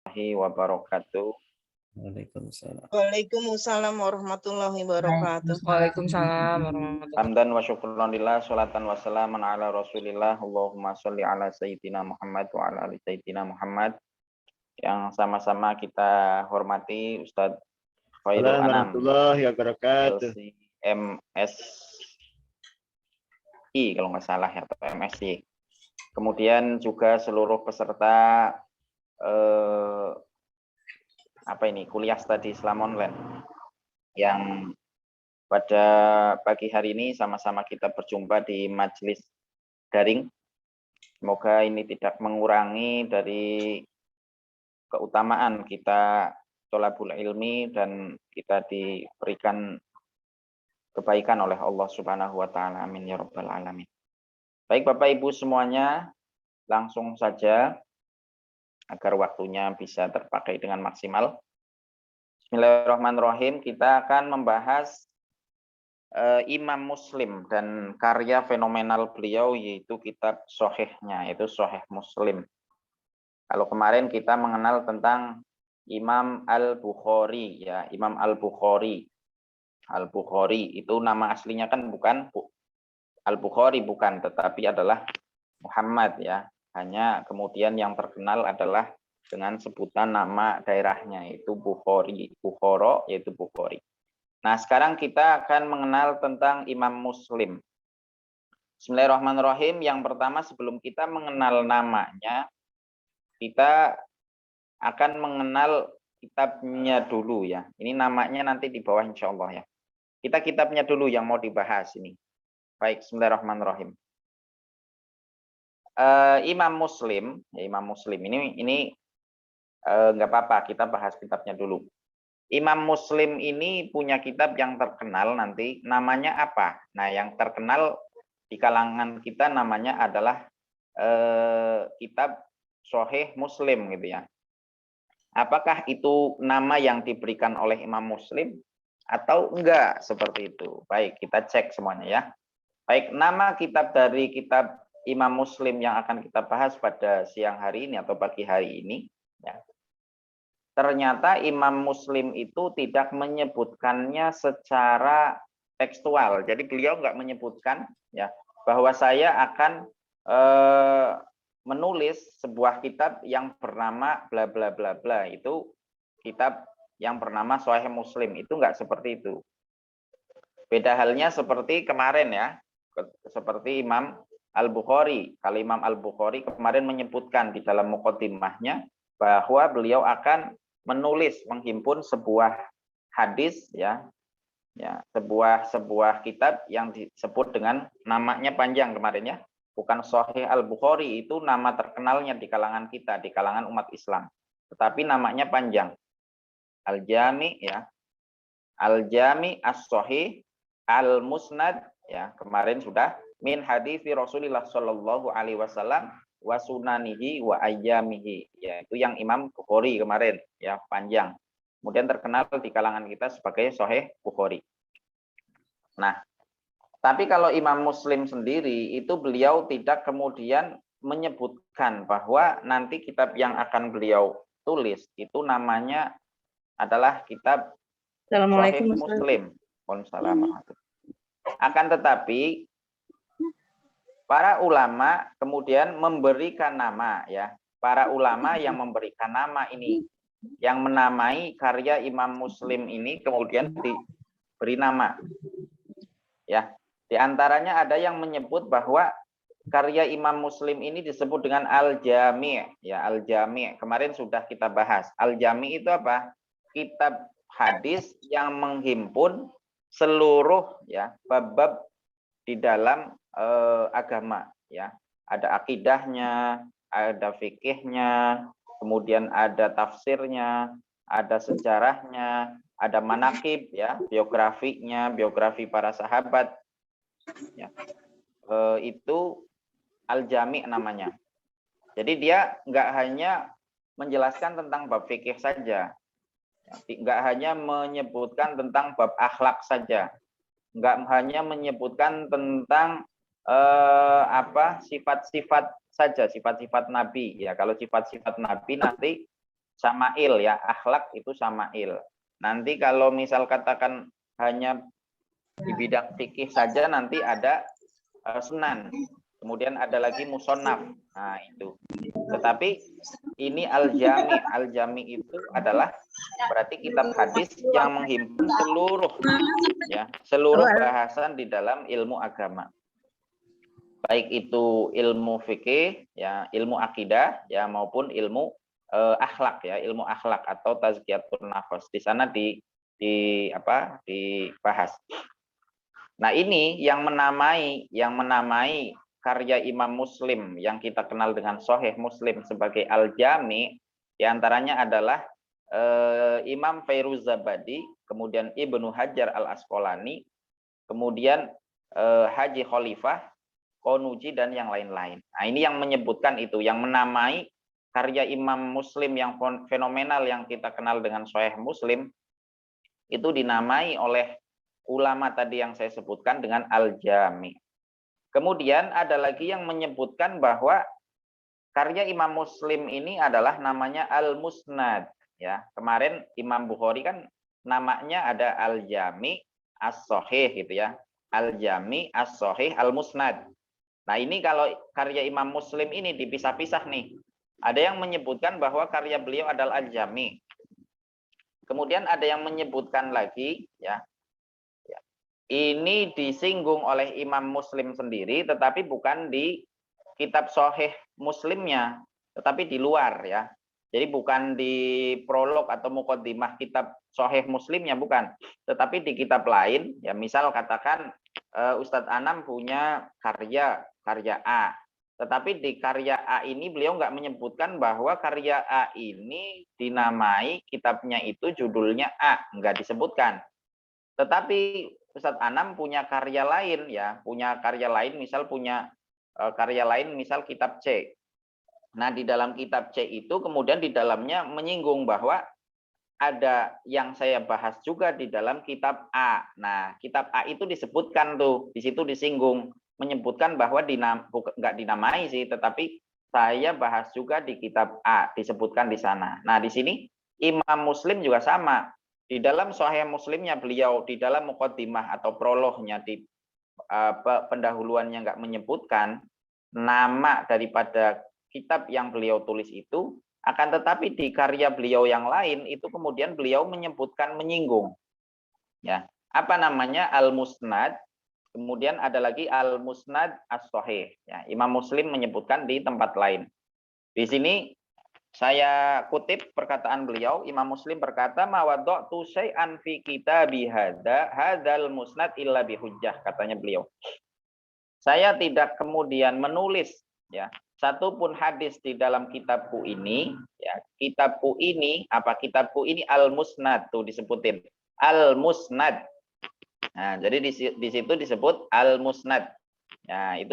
warahmatullahi wabarakatuh. Waalaikumsalam. Waalaikumsalam warahmatullahi wabarakatuh. Waalaikumsalam warahmatullahi Hamdan wa syukran lillah, sholatan wa salaman ala rasulillah. Allahumma sholli ala sayyidina Muhammad wa ala ali sayyidina Muhammad. Yang sama-sama kita hormati Ustadz Khairul Anam Warahmatullahi wabarakatuh. MSI kalau nggak salah ya, atau MSI. Kemudian juga seluruh peserta kuliah studi Islam online yang pada pagi hari ini sama-sama kita berjumpa di majelis daring. Semoga ini tidak mengurangi dari keutamaan kita tholabul ilmi dan kita diberikan kebaikan oleh Allah Subhanahu wa taala. Amin ya rabbal alamin. Baik Bapak Ibu semuanya, langsung saja agar waktunya bisa terpakai dengan maksimal. Bismillahirrahmanirrahim. Kita akan membahas Imam Muslim dan karya fenomenal beliau, yaitu kitab Sahihnya, yaitu Sahih Muslim. Kalau kemarin kita mengenal tentang Imam Al-Bukhari, ya, Imam Al-Bukhari. Al-Bukhari itu nama aslinya kan bukan Al-Bukhari, bukan, tetapi adalah Muhammad, ya. Hanya kemudian yang terkenal adalah dengan sebutan nama daerahnya, yaitu Bukhari, Bukhara, yaitu Bukhari. Nah, sekarang kita akan mengenal tentang Imam Muslim. Bismillahirrahmanirrahim. Yang pertama, sebelum kita mengenal namanya, kita akan mengenal kitabnya dulu, ya. Ini namanya nanti di bawah insya Allah, ya. Kita kitabnya dulu yang mau dibahas ini. Baik, bismillahirrahmanirrahim. Imam Muslim, ya, Imam Muslim ini nggak apa-apa, kita bahas kitabnya dulu. Imam Muslim ini punya kitab yang terkenal, nanti namanya apa? Nah, yang terkenal di kalangan kita namanya adalah kitab Sahih Muslim, gitu ya. Apakah itu nama yang diberikan oleh Imam Muslim atau enggak seperti itu? Baik, kita cek semuanya, ya. Baik, nama kitab dari kitab Imam Muslim yang akan kita bahas pada siang hari ini atau pagi hari ini, ya. Ternyata Imam Muslim itu tidak menyebutkannya secara tekstual. Jadi beliau nggak menyebutkan, ya, bahwa saya akan menulis sebuah kitab yang bernama bla bla bla bla. Itu kitab yang bernama Sahih Muslim. Itu nggak seperti itu. Beda halnya seperti kemarin, ya. Seperti Imam Al-Bukhari. Kalau Imam Al-Bukhari kemarin menyebutkan di dalam muqaddimahnya bahwa beliau akan menulis, menghimpun sebuah hadis, ya, sebuah kitab yang disebut dengan namanya panjang kemarin, ya, bukan Sahih Al-Bukhari, itu nama terkenalnya di kalangan kita, di kalangan umat Islam, tetapi namanya panjang, Al-Jami, ya, Al-Jami As-Sahih Al-Musnad, ya, kemarin sudah min hadis Rasulullah Shallallahu Alaihi Wasallam wa sunanihi wa ayyamihi, ya, itu yang Imam Bukhari kemarin, ya, panjang, kemudian terkenal di kalangan kita sebagai Sahih Bukhari. Nah, tapi kalau Imam Muslim sendiri itu beliau tidak kemudian menyebutkan bahwa nanti kitab yang akan beliau tulis itu namanya adalah kitab Sahih Muslim. Waalaikumsalam. Akan tetapi para ulama kemudian memberikan nama, ya. Para ulama yang memberikan nama ini, yang menamai karya Imam Muslim ini kemudian diberi nama. Ya, di antaranya ada yang menyebut bahwa karya Imam Muslim ini disebut dengan Al-Jami', ya, Al-Jami'. Kemarin sudah kita bahas. Al-Jami' itu apa? Kitab hadis yang menghimpun seluruh, ya, bab-bab di dalam agama, ya. Ada akidahnya, ada fikihnya, kemudian ada tafsirnya, ada sejarahnya, ada manaqib, ya, biografinya, biografi para sahabat, ya. Itu Al-Jami' namanya. Jadi dia nggak hanya menjelaskan tentang bab fikih saja, nggak hanya menyebutkan tentang bab akhlak saja, nggak hanya menyebutkan tentang sifat-sifat saja, sifat-sifat Nabi, ya. Kalau sifat-sifat Nabi nanti Sama'il ya, akhlak itu sama'il. Nanti kalau misal katakan hanya di bidang fikih saja nanti ada sunan. Kemudian ada lagi musonaf. Nah, itu. Tetapi ini al-jami. Al-jami itu adalah berarti kitab hadis yang menghimpun seluruh bahasan di dalam ilmu agama. Baik itu ilmu fikih, ya, ilmu akidah, ya, maupun ilmu akhlak, ya, ilmu akhlak atau tazkiyatun nafas. Di sana dibahas. Nah, ini yang menamai karya Imam Muslim yang kita kenal dengan Sahih Muslim sebagai Al-Jami, diantaranya adalah Imam Fairuzabadi, kemudian Ibnu Hajar Al-Asqalani, kemudian Haji Khalifah, Konuji, dan yang lain-lain. Nah, ini yang menyebutkan itu, yang menamai karya Imam Muslim yang fenomenal yang kita kenal dengan Sahih Muslim, itu dinamai oleh ulama tadi yang saya sebutkan dengan Al-Jami. Kemudian ada lagi yang menyebutkan bahwa karya Imam Muslim ini adalah namanya Al-Musnad. Ya, kemarin Imam Bukhari kan namanya ada Al-Jami As-Sahih gitu ya. Al-Jami As-Sahih Al-Musnad. Nah, ini kalau karya Imam Muslim ini dipisah-pisah nih. Ada yang menyebutkan bahwa karya beliau adalah Al-Jami. Kemudian ada yang menyebutkan lagi, ya, ini disinggung oleh Imam Muslim sendiri, tetapi bukan di kitab Sahih Muslimnya, tetapi di luar, ya. Jadi bukan di prolog atau muqaddimah kitab Sahih Muslimnya, bukan. Tetapi di kitab lain, ya, misal katakan Ustadz Anam punya karya A. Tetapi di karya A ini beliau nggak menyebutkan bahwa karya A ini dinamai kitabnya itu judulnya A, nggak disebutkan. Tetapi Ustadz Anam punya karya lain, ya, misal karya lain, misal kitab C. Nah, di dalam kitab C itu kemudian di dalamnya menyinggung bahwa ada yang saya bahas juga di dalam kitab A. Nah, kitab A itu disebutkan tuh, di situ disinggung, menyebutkan bahwa nggak dinamai sih, tetapi saya bahas juga di kitab A, disebutkan di sana. Nah, di sini Imam Muslim juga sama. Di dalam Sahih Muslimnya beliau, di dalam muqaddimah atau prolognya, di pendahuluannya nggak menyebutkan nama daripada kitab yang beliau tulis itu, akan tetapi di karya beliau yang lain itu kemudian beliau menyebutkan, menyinggung. Ya, apa namanya? Al-Musnad. Kemudian ada lagi Al-Musnad As-Sahih. Ya, Imam Muslim menyebutkan di tempat lain. Di sini saya kutip perkataan beliau. Imam Muslim berkata, "Mawadatu syai'an fi kitabi hadzal musnad illa bihujjah," katanya beliau. Saya tidak kemudian menulis, ya, satupun hadis di dalam kitabku ini, ya, kitabku ini Al-Musnad, tuh disebutin Al-Musnad. Nah, jadi di situ disebut Al-Musnad. Nah, itu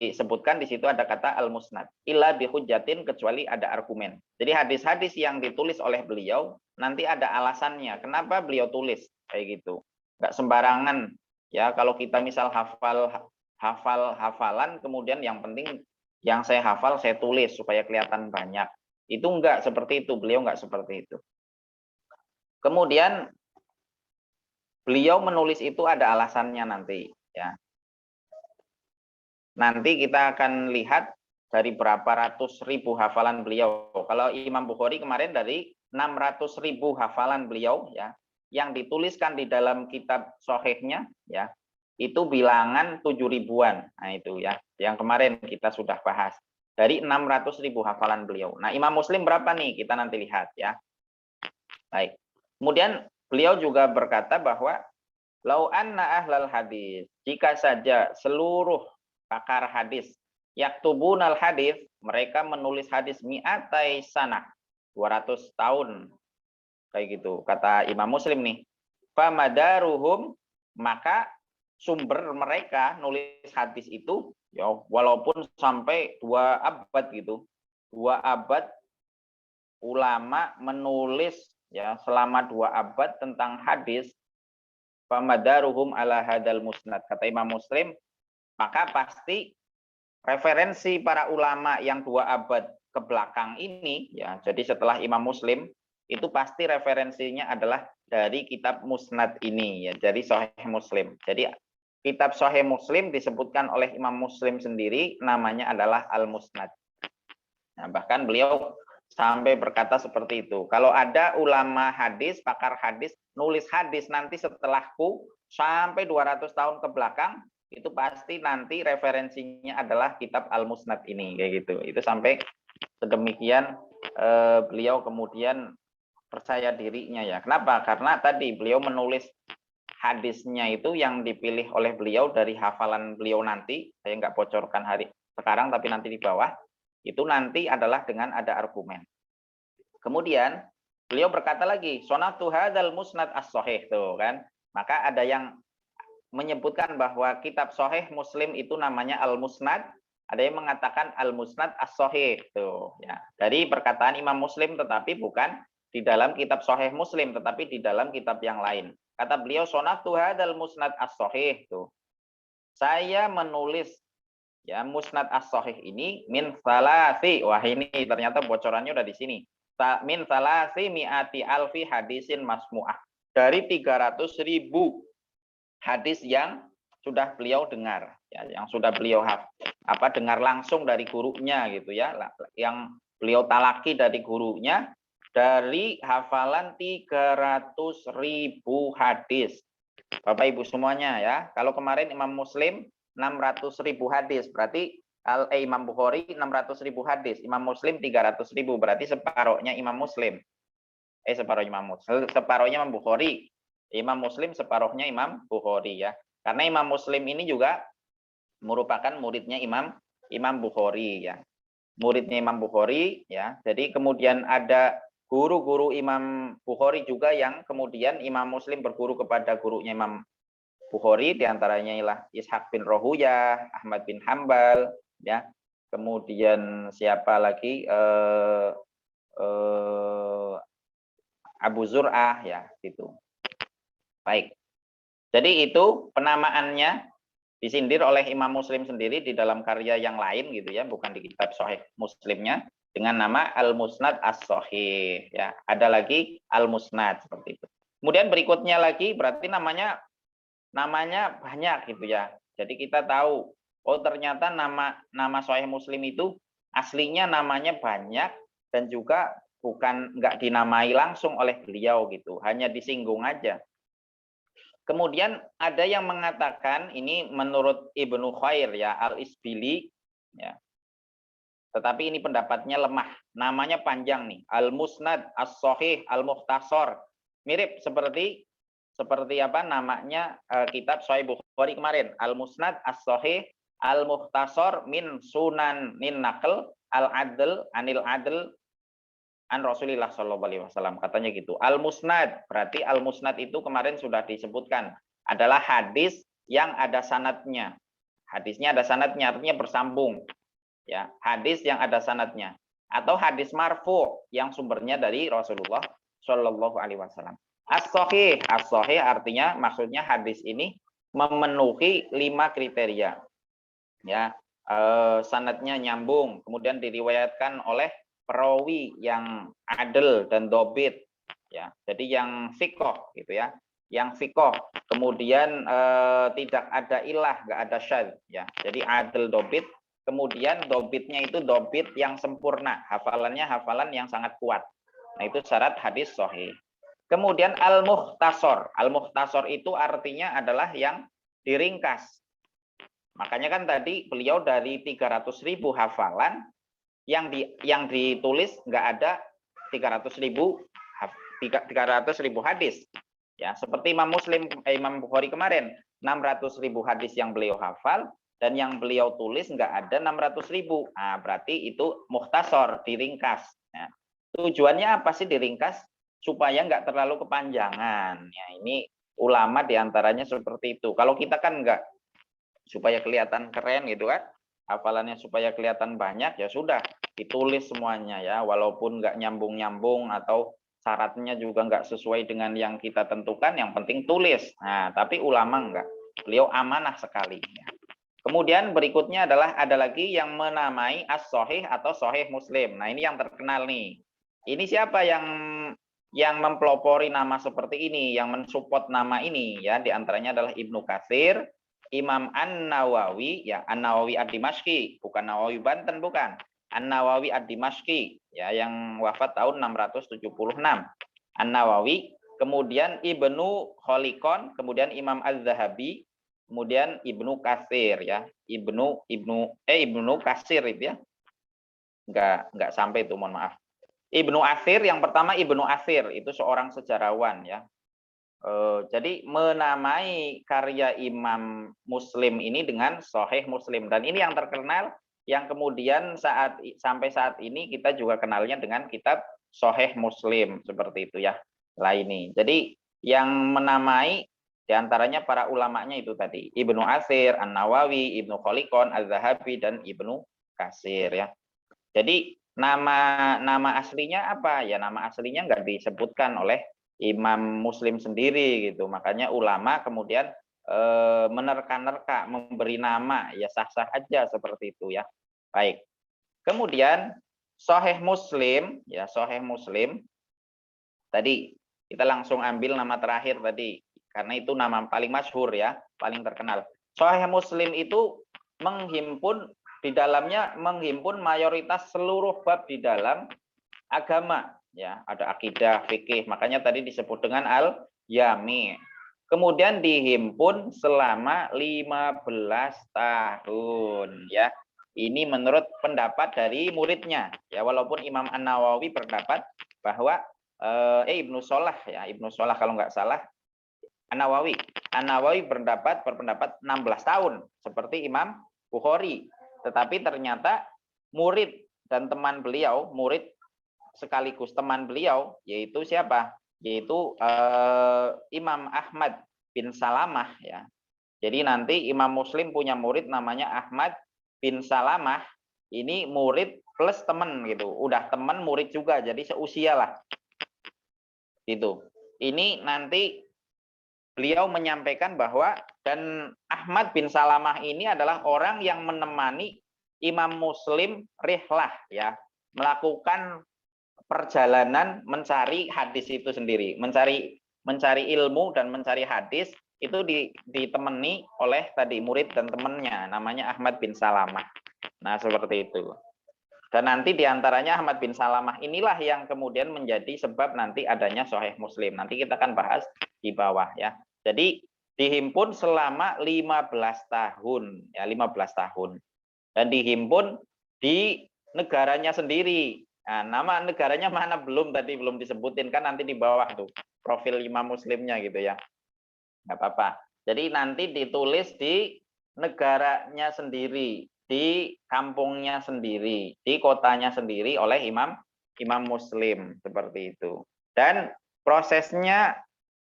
disebutkan di situ ada kata Al-Musnad. Illa bihujjatin, kecuali ada argumen. Jadi hadis-hadis yang ditulis oleh beliau nanti ada alasannya. Kenapa beliau tulis kayak gitu? Enggak sembarangan. Ya, kalau kita misal hafalan, kemudian yang penting yang saya hafal saya tulis supaya kelihatan banyak. Itu enggak seperti itu. Beliau enggak seperti itu. Kemudian beliau menulis itu ada alasannya nanti, ya. Nanti kita akan lihat dari berapa ratus ribu hafalan beliau. Kalau Imam Bukhari kemarin dari 600.000 hafalan beliau, ya, yang dituliskan di dalam kitab Sahihnya, ya, itu bilangan 7.000-an. Nah, itu, ya, yang kemarin kita sudah bahas. Dari 600.000 hafalan beliau. Nah, Imam Muslim berapa nih? Kita nanti lihat, ya. Baik. Kemudian beliau juga berkata bahwa lau anna ahlal hadis, jika saja seluruh pakar hadis yaktubunal hadis, mereka menulis hadis mi'atai sanah, 200 tahun, kayak gitu kata Imam Muslim nih. Famadaruhum, maka sumber mereka nulis hadis itu, ya, walaupun sampai 2 abad gitu, 2 abad ulama menulis, ya, selama 2 abad tentang hadis. Famadaruhum ala hadal musnad, kata Imam Muslim, maka pasti referensi para ulama yang 2 abad ke belakang ini ya. Jadi setelah Imam Muslim itu pasti referensinya adalah dari kitab Musnad ini ya, dari Sahih Muslim. Jadi kitab Sahih Muslim disebutkan oleh Imam Muslim sendiri namanya adalah Al-Musnad. Nah, bahkan beliau sampai berkata seperti itu. Kalau ada ulama hadis, pakar hadis, nulis hadis nanti setelahku sampai 200 tahun ke belakang, itu pasti nanti referensinya adalah kitab Al-Musnad ini, kayak gitu. Itu sampai sedemikian beliau kemudian percaya dirinya ya. Kenapa? Karena tadi beliau menulis hadisnya itu yang dipilih oleh beliau dari hafalan beliau nanti. Saya nggak bocorkan hari sekarang, tapi nanti di bawah. Itu nanti adalah dengan ada argumen. Kemudian beliau berkata lagi, sonatu hadzal musnad as-sahih, tuh kan. Maka ada yang menyebutkan bahwa kitab Sahih Muslim itu namanya Al-Musnad, ada yang mengatakan Al-Musnad as-Sahih, tuh ya. Dari perkataan Imam Muslim, tetapi bukan di dalam kitab Sahih Muslim, tetapi di dalam kitab yang lain. Kata beliau, sonatu hadzal musnad as-sahih, tuh. Saya menulis ya Musnad as-Sahih ini min salasi. Wah, ini ternyata bocorannya udah di sini. Min salasi mi'ati alfi hadisin masmu'ah. Dari 300.000 hadis yang sudah beliau dengar, ya, yang sudah beliau dengar langsung dari gurunya gitu ya, yang beliau talaki dari gurunya, dari hafalan 300.000 hadis. Bapak Ibu semuanya ya, kalau kemarin Imam Muslim 600.000 hadis, berarti Imam Bukhari 600.000 hadis, Imam Muslim 300.000, berarti separohnya Imam Muslim. Separohnya Imam Bukhari. Imam Muslim separohnya Imam Bukhari ya. Karena Imam Muslim ini juga merupakan muridnya Imam Bukhari ya. Muridnya Imam Bukhari ya. Jadi kemudian ada guru-guru Imam Bukhari juga yang kemudian Imam Muslim berguru kepada gurunya Imam Bukhari, diantaranya ialah Ishaq bin Rohuyah, Ahmad bin Hambal ya. Kemudian siapa lagi? Abu Zur'ah ya gitu. Baik. Jadi itu penamaannya disindir oleh Imam Muslim sendiri di dalam karya yang lain gitu ya, bukan di kitab Sahih Muslimnya, dengan nama Al-Musnad As-Sahih ya. Ada lagi Al-Musnad seperti itu. Kemudian berikutnya lagi berarti namanya banyak gitu ya. Jadi kita tahu oh ternyata nama Sahih Muslim itu aslinya namanya banyak dan juga nggak dinamai langsung oleh beliau gitu, hanya disinggung aja. Kemudian ada yang mengatakan ini menurut Ibnu Khair ya, Al-Isbili ya. Tetapi ini pendapatnya lemah. Namanya panjang nih, Al-Musnad As-Sahih Al-Mukhtasar. Mirip seperti apa namanya kitab Sahih Bukhari kemarin, Al-Musnad As-Sahih Al-Mukhtasar min Sunanin Naql Al-Adl Anil Adl an Rasulillah Shallallahu Alaihi Wasallam, katanya gitu. Al-Musnad, berarti Al-Musnad itu kemarin sudah disebutkan adalah hadis yang ada sanadnya. Hadisnya ada sanadnya, artinya bersambung. Ya, hadis yang ada sanadnya. Atau hadis marfu yang sumbernya dari Rasulullah Shallallahu Alaihi Wasallam. As-Sahih, As-Sahih artinya maksudnya hadis ini memenuhi 5 kriteria. Ya, sanadnya nyambung, kemudian diriwayatkan oleh perawi yang adil dan dobit ya, jadi yang fikoh gitu ya, yang fikoh, kemudian tidak ada ilah, nggak ada syadz ya, jadi adil dobit, kemudian dobitnya itu dobit yang sempurna, hafalannya hafalan yang sangat kuat. Nah itu syarat hadis sahih. Kemudian al-mukhtasar, al-mukhtasar itu artinya adalah yang diringkas. Makanya kan tadi beliau dari 300.000 hafalan yang ditulis nggak ada 300.000 hadis ya, seperti Imam Muslim, Imam Bukhari kemarin 600.000 hadis yang beliau hafal dan yang beliau tulis nggak ada 600.000. Nah, berarti itu mukhtasar, diringkas. Nah, tujuannya apa sih diringkas? Supaya nggak terlalu kepanjangan ya, ini ulama diantaranya seperti itu. Kalau kita kan nggak, supaya kelihatan keren gitu kan, hafalannya supaya kelihatan banyak, ya sudah ditulis semuanya ya, walaupun nggak nyambung-nyambung atau syaratnya juga nggak sesuai dengan yang kita tentukan, yang penting tulis. Nah, tapi ulama enggak, beliau amanah sekali ya. Kemudian berikutnya adalah ada lagi yang menamai as-sahih atau sahih Muslim. Nah, ini yang terkenal nih. Ini siapa yang mempelopori nama seperti ini, yang mensupport nama ini ya, di antaranya adalah Ibnu Katsir, Imam An-Nawawi ya, An-Nawawi Ad-Dimashqi, bukan Nawawi Banten bukan. An-Nawawi Ad-Dimashqi ya, yang wafat tahun 676. An-Nawawi, kemudian Ibnu Khalikon, kemudian Imam Az-Zahabi, kemudian Ibnu Katsir ya, Ibnu Katsir itu ya, nggak sampai itu, mohon maaf. Ibnu Atsir yang pertama, Ibnu Atsir itu seorang sejarawan ya. Jadi menamai karya Imam Muslim ini dengan Sahih Muslim, dan ini yang terkenal, yang kemudian sampai saat ini kita juga kenalnya dengan kitab Sahih Muslim seperti itu ya. Lah ini. Jadi yang menamai diantaranya para ulamanya itu tadi, Ibnu Atsir, An-Nawawi, Ibnu Khalikon, Az-Zahabi, dan Ibnu Katsir ya. Jadi nama aslinya apa? Ya nama aslinya nggak disebutkan oleh Imam Muslim sendiri gitu. Makanya ulama kemudian menerka-nerka, memberi nama, ya sah-sah aja seperti itu ya. Baik. Kemudian Sahih Muslim, ya Sahih Muslim. Tadi kita langsung ambil nama terakhir tadi, karena itu nama paling masyhur ya, paling terkenal. Sahih Muslim itu di dalamnya menghimpun mayoritas seluruh bab di dalam agama ya, ada akidah, fikih, makanya tadi disebut dengan al-Jami'. Kemudian dihimpun selama 15 tahun ya. Ini menurut pendapat dari muridnya ya, walaupun Imam An-Nawawi berpendapat bahwa Ibnu Shalah ya, Ibnu Shalah kalau nggak salah, An-Nawawi berpendapat 16 tahun seperti Imam Bukhari. Tetapi ternyata murid dan teman beliau, murid sekaligus teman beliau, yaitu siapa? Yaitu Imam Ahmad bin Salamah ya. Jadi nanti Imam Muslim punya murid namanya Ahmad bin Salamah. Ini murid plus teman gitu. Udah teman murid juga, jadi seusia lah. Gitu. Ini nanti beliau menyampaikan bahwa dan Ahmad bin Salamah ini adalah orang yang menemani Imam Muslim rihlah ya, melakukan perjalanan mencari hadis itu sendiri, mencari ilmu dan mencari hadis itu ditemani oleh tadi murid dan temannya namanya Ahmad bin Salamah. Nah, seperti itu. Dan nanti diantaranya Ahmad bin Salamah inilah yang kemudian menjadi sebab nanti adanya Sahih Muslim. Nanti kita akan bahas di bawah ya. Jadi dihimpun selama 15 tahun ya, 15 tahun. Dan dihimpun di negaranya sendiri. Nah, nama negaranya mana belum disebutin kan, nanti di bawah tuh profil Imam Muslimnya gitu ya. Nggak apa-apa. Jadi nanti ditulis di negaranya sendiri, di kampungnya sendiri, di kotanya sendiri oleh Imam Muslim seperti itu. Dan prosesnya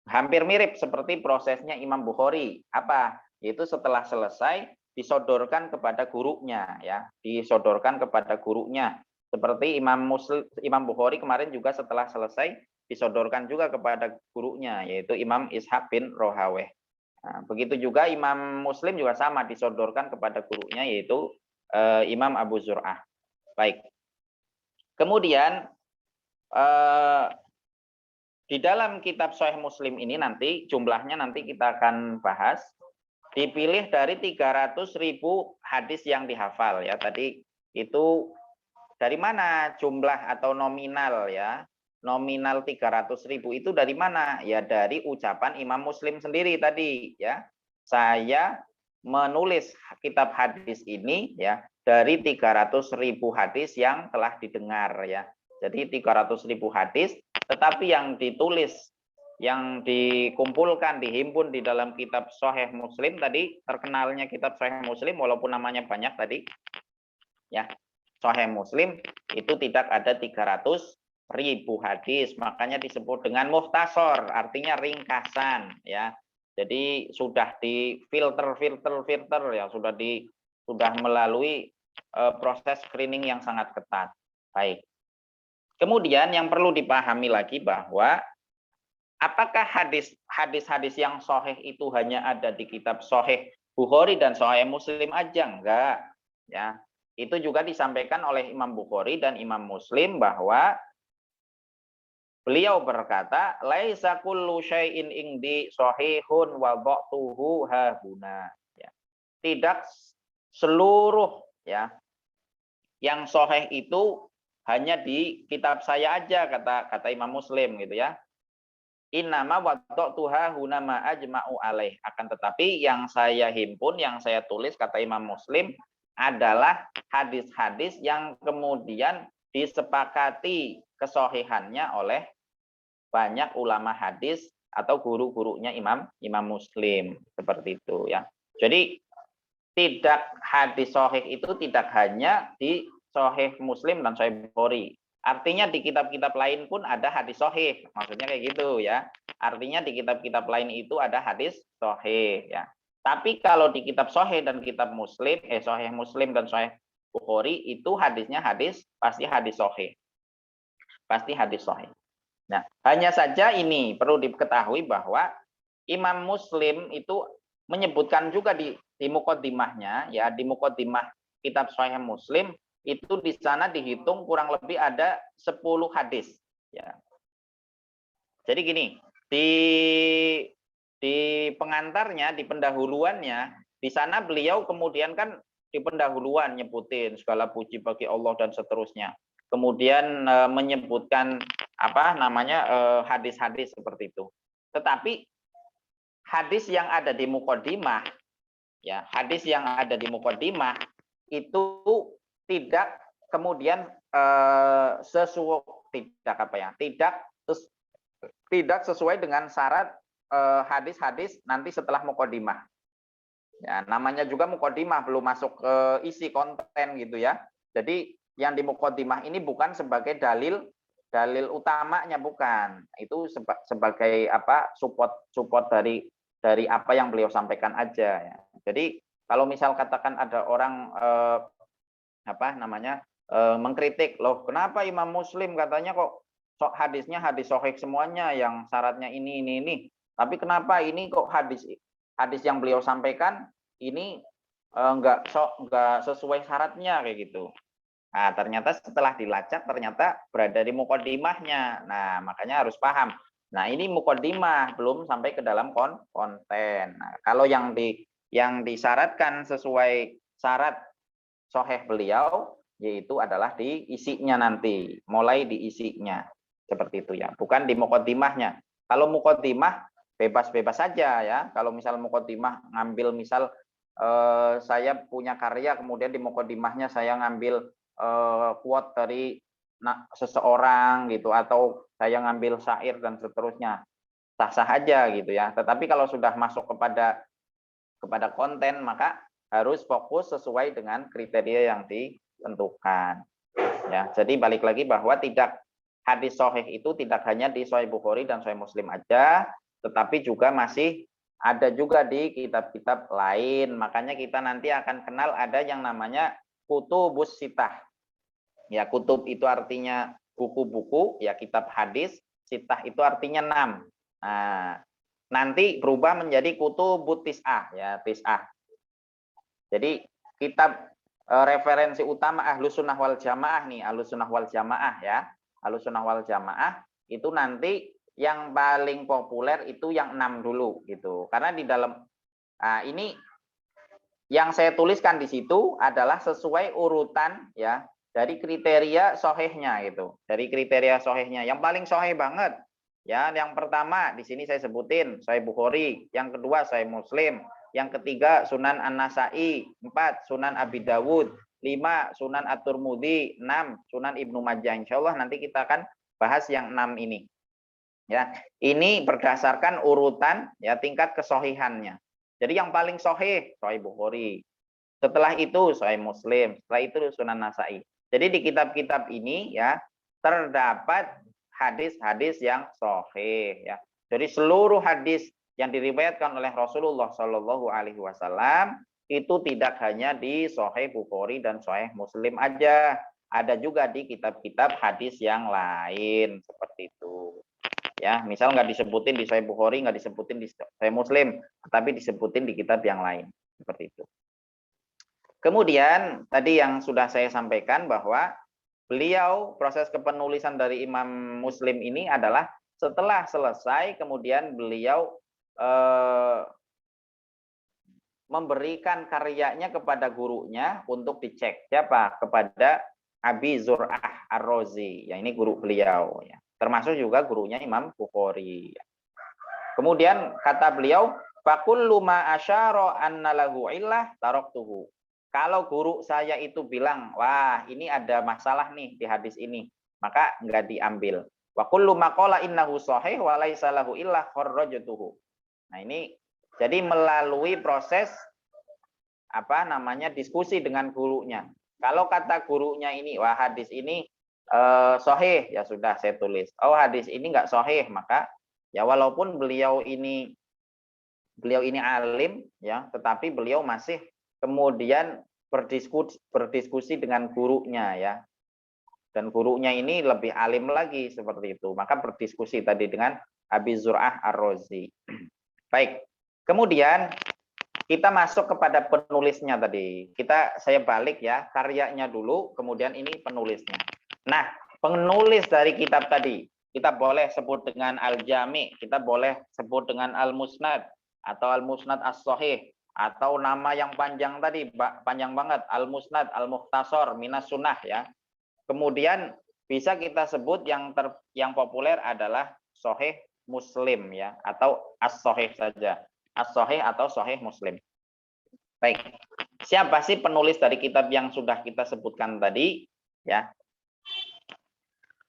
hampir mirip seperti prosesnya Imam Bukhari. Apa? Yaitu setelah selesai disodorkan kepada gurunya ya, disodorkan kepada gurunya. Seperti Imam Bukhari kemarin juga setelah selesai disodorkan juga kepada gurunya, yaitu Imam Ishaq bin Rohaweh. Nah, begitu juga Imam Muslim juga sama, disodorkan kepada gurunya, yaitu Imam Abu Zur'ah. Baik. Kemudian di dalam kitab Sahih Muslim ini nanti jumlahnya nanti kita akan bahas, dipilih dari 300.000 hadis yang dihafal ya. Tadi itu dari mana jumlah atau nominal ya? Nominal 300.000 itu dari mana? Ya dari ucapan Imam Muslim sendiri tadi ya. Saya menulis kitab hadis ini ya dari 300.000 hadis yang telah didengar ya. Jadi 300.000 hadis, tetapi yang ditulis, yang dikumpulkan, dihimpun di dalam kitab Sahih Muslim tadi, terkenalnya kitab Sahih Muslim walaupun namanya banyak tadi ya. Sahih Muslim itu tidak ada 300.000 hadis, makanya disebut dengan mukhtasar, artinya ringkasan ya. Jadi sudah di filter ya, sudah melalui proses screening yang sangat ketat. Baik. Kemudian yang perlu dipahami lagi bahwa apakah hadis-hadis yang sahih itu hanya ada di kitab Sahih Bukhari dan Sahih Muslim aja, enggak. Ya, itu juga disampaikan oleh Imam Bukhari dan Imam Muslim bahwa beliau berkata, laisa kullu syai'in indi sahihun wa dha'tuhu hahuna. Ya. Tidak seluruh ya yang sahih itu hanya di kitab saya aja, kata Imam Muslim gitu ya. Innama wada'tuha huna ma ajma'u alaih. Akan tetapi yang saya himpun, yang saya tulis, kata Imam Muslim, adalah hadis-hadis yang kemudian disepakati kesohihannya oleh banyak ulama hadis atau guru-gurunya Imam Muslim. Seperti itu ya. Jadi tidak hadis sahih itu tidak hanya di Sahih Muslim dan Sahih Bukhari. Artinya di kitab-kitab lain pun ada hadis sahih. Maksudnya kayak gitu ya. Artinya di kitab-kitab lain itu ada hadis sahih ya. Tapi kalau di kitab sahih dan kitab Muslim, Sahih Muslim dan Sahih Bukhari itu hadisnya pasti hadis sahih. Pasti hadis sahih. Nah, hanya saja ini perlu diketahui bahwa Imam Muslim itu menyebutkan juga di muqaddimahnya ya, di muqaddimah kitab Sahih Muslim itu di sana dihitung kurang lebih ada 10 hadis ya. Jadi gini, di pengantarnya, di pendahuluannya, di sana beliau kemudian kan di pendahuluan nyebutin segala puji bagi Allah dan seterusnya. Kemudian menyebutkan hadis-hadis seperti itu. Tetapi hadis yang ada di muqaddimah ya, hadis yang ada di muqaddimah itu tidak kemudian tidak sesuai dengan syarat hadis-hadis nanti setelah muqaddimah. Ya, namanya juga muqaddimah, belum masuk ke isi konten gitu ya. Jadi yang di muqaddimah ini bukan sebagai dalil utamanya, bukan. Itu sebagai support dari apa yang beliau sampaikan aja ya. Jadi kalau misal katakan ada orang mengkritik, loh kenapa Imam Muslim katanya kok hadisnya hadis sahih semuanya yang syaratnya ini, tapi kenapa ini kok hadis yang beliau sampaikan ini enggak sesuai syaratnya kayak gitu. Nah, ternyata setelah dilacak ternyata berada di muqaddimahnya. Nah, makanya harus paham. Nah, ini muqaddimah, belum sampai ke dalam konten. Nah, kalau yang disyaratkan sesuai syarat sahih beliau, yaitu adalah di isinya nanti, mulai di isinya. Seperti itu ya, bukan di muqaddimahnya. Kalau muqaddimah bebas-bebas saja ya. Kalau misal muqaddimah ngambil misal saya punya karya, kemudian di muqaddimahnya saya ngambil quote dari seseorang gitu, atau saya ngambil syair dan seterusnya, sah-sah aja gitu ya. Tetapi kalau sudah masuk kepada konten, maka harus fokus sesuai dengan kriteria yang ditentukan. Ya, jadi balik lagi bahwa hadis sahih itu tidak hanya di Sahih Bukhari dan Sahih Muslim aja, tetapi juga masih ada juga di kitab-kitab lain. Makanya kita nanti akan kenal ada yang namanya kutubus sitah. Ya, kutub itu artinya buku-buku, ya kitab hadis, sitah itu artinya 6. Nah, nanti berubah menjadi kutubut tis'ah, ya tis'ah. Jadi kitab referensi utama Ahlus Sunnah wal Jamaah nih, Ahlus Sunnah wal Jamaah ya. Ahlus Sunnah wal Jamaah itu nanti yang paling populer itu yang 6 dulu gitu. Karena di dalam ini yang saya tuliskan di situ adalah sesuai urutan ya dari kriteria sahihnya gitu. Dari kriteria sahihnya yang paling sahih banget ya, yang pertama di sini saya sebutin Sahih Bukhari, yang kedua Sahih Muslim, yang ketiga Sunan An-Nasa'i, 4 Sunan Abi Dawud, 5 Sunan At-Tirmidzi, 6 Sunan Ibnu Majah. Insyaallah nanti kita akan bahas yang 6 ini. Ya, ini berdasarkan urutan ya tingkat kesohihannya. Jadi yang paling sahih Sahih Bukhari. Setelah itu Sahih Muslim, setelah itu Sunan Nasa'i. Jadi di kitab-kitab ini ya terdapat hadis-hadis yang sahih ya. Jadi seluruh hadis yang diriwayatkan oleh Rasulullah Shallallahu Alaihi Wasallam itu tidak hanya di Sahih Bukhari dan Sahih Muslim aja, ada juga di kitab-kitab hadis yang lain seperti itu. Ya, misal nggak disebutin di Sahih Bukhari, nggak disebutin di Sahih Muslim, tapi disebutin di kitab yang lain. seperti itu. Kemudian tadi yang sudah saya sampaikan bahwa beliau proses kepenulisan dari Imam Muslim ini adalah setelah selesai kemudian beliau memberikan karyanya kepada gurunya untuk dicek. Siapa? Kepada Abi Zur'ah Ar-Razi. Ya, ini guru beliau ya. Termasuk juga gurunya Imam Bukhari. Kemudian kata beliau, fakullu ma asyara anna lahu illah taraktuhu. Kalau guru saya itu bilang, wah ini ada masalah nih di hadis ini, maka enggak diambil. Wa kullu ma qala innahu shahih wa laisa lahu illah kharrajtuhu. Nah, ini jadi melalui proses diskusi dengan gurunya. Kalau kata gurunya ini, wah hadis ini sahih, ya sudah saya tulis. Oh hadis ini enggak sahih, maka ya walaupun beliau ini alim ya, tetapi beliau masih kemudian berdiskusi dengan gurunya ya. Dan gurunya ini lebih alim lagi seperti itu. Maka berdiskusi tadi dengan Abi Zur'ah Ar-Razi. Baik. Kemudian kita masuk kepada penulisnya tadi. Saya balik ya, karyanya dulu, kemudian ini penulisnya. Nah, penulis dari kitab tadi, kita boleh sebut dengan Al-Jami, kita boleh sebut dengan Al-Musnad atau Al-Musnad As-Sahih, atau nama yang panjang tadi, panjang banget, Al-Musnad, Al-Mukhtasar, Minas Sunnah ya. Kemudian bisa kita sebut yang populer adalah Sahih Muslim ya, atau As-Sahih saja. As-Sahih atau Sahih Muslim. Baik. Siapa sih penulis dari kitab yang sudah kita sebutkan tadi ya?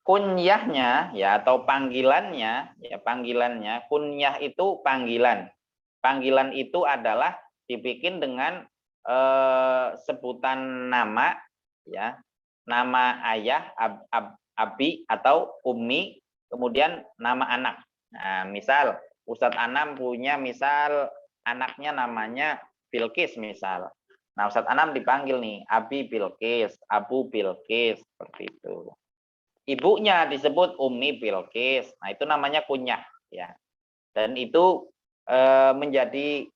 Kunyahnya ya atau panggilannya kunyah itu panggilan. Panggilan itu adalah dibikin dengan sebutan nama ya, nama ayah, abi atau ummi, kemudian nama anak. Nah, misal Ustadz Anam punya misal anaknya namanya Bilqis misal. Nah, Ustadz Anam dipanggil nih Abi Bilqis, Abu Bilqis seperti itu. Ibunya disebut Ummi Bilqis. Nah, itu namanya kunyah ya. Dan itu menjadi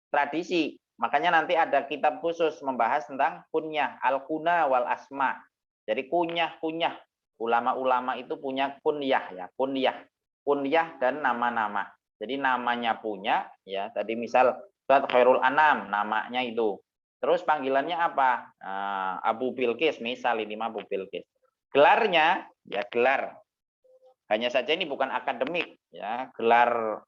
tradisi. Makanya nanti ada kitab khusus membahas tentang kunyah, al-kuna wal asma. Jadi kunyah. Ulama-ulama itu punya kunyah ya, kunyah dan nama-nama. Jadi namanya punya ya. Tadi misal Ustadz Khairul Anam namanya itu. Terus panggilannya apa? Abu Bilqis misal, ini mah Abu Bilqis. Gelarnya ya gelar. Hanya saja ini bukan akademik ya, gelar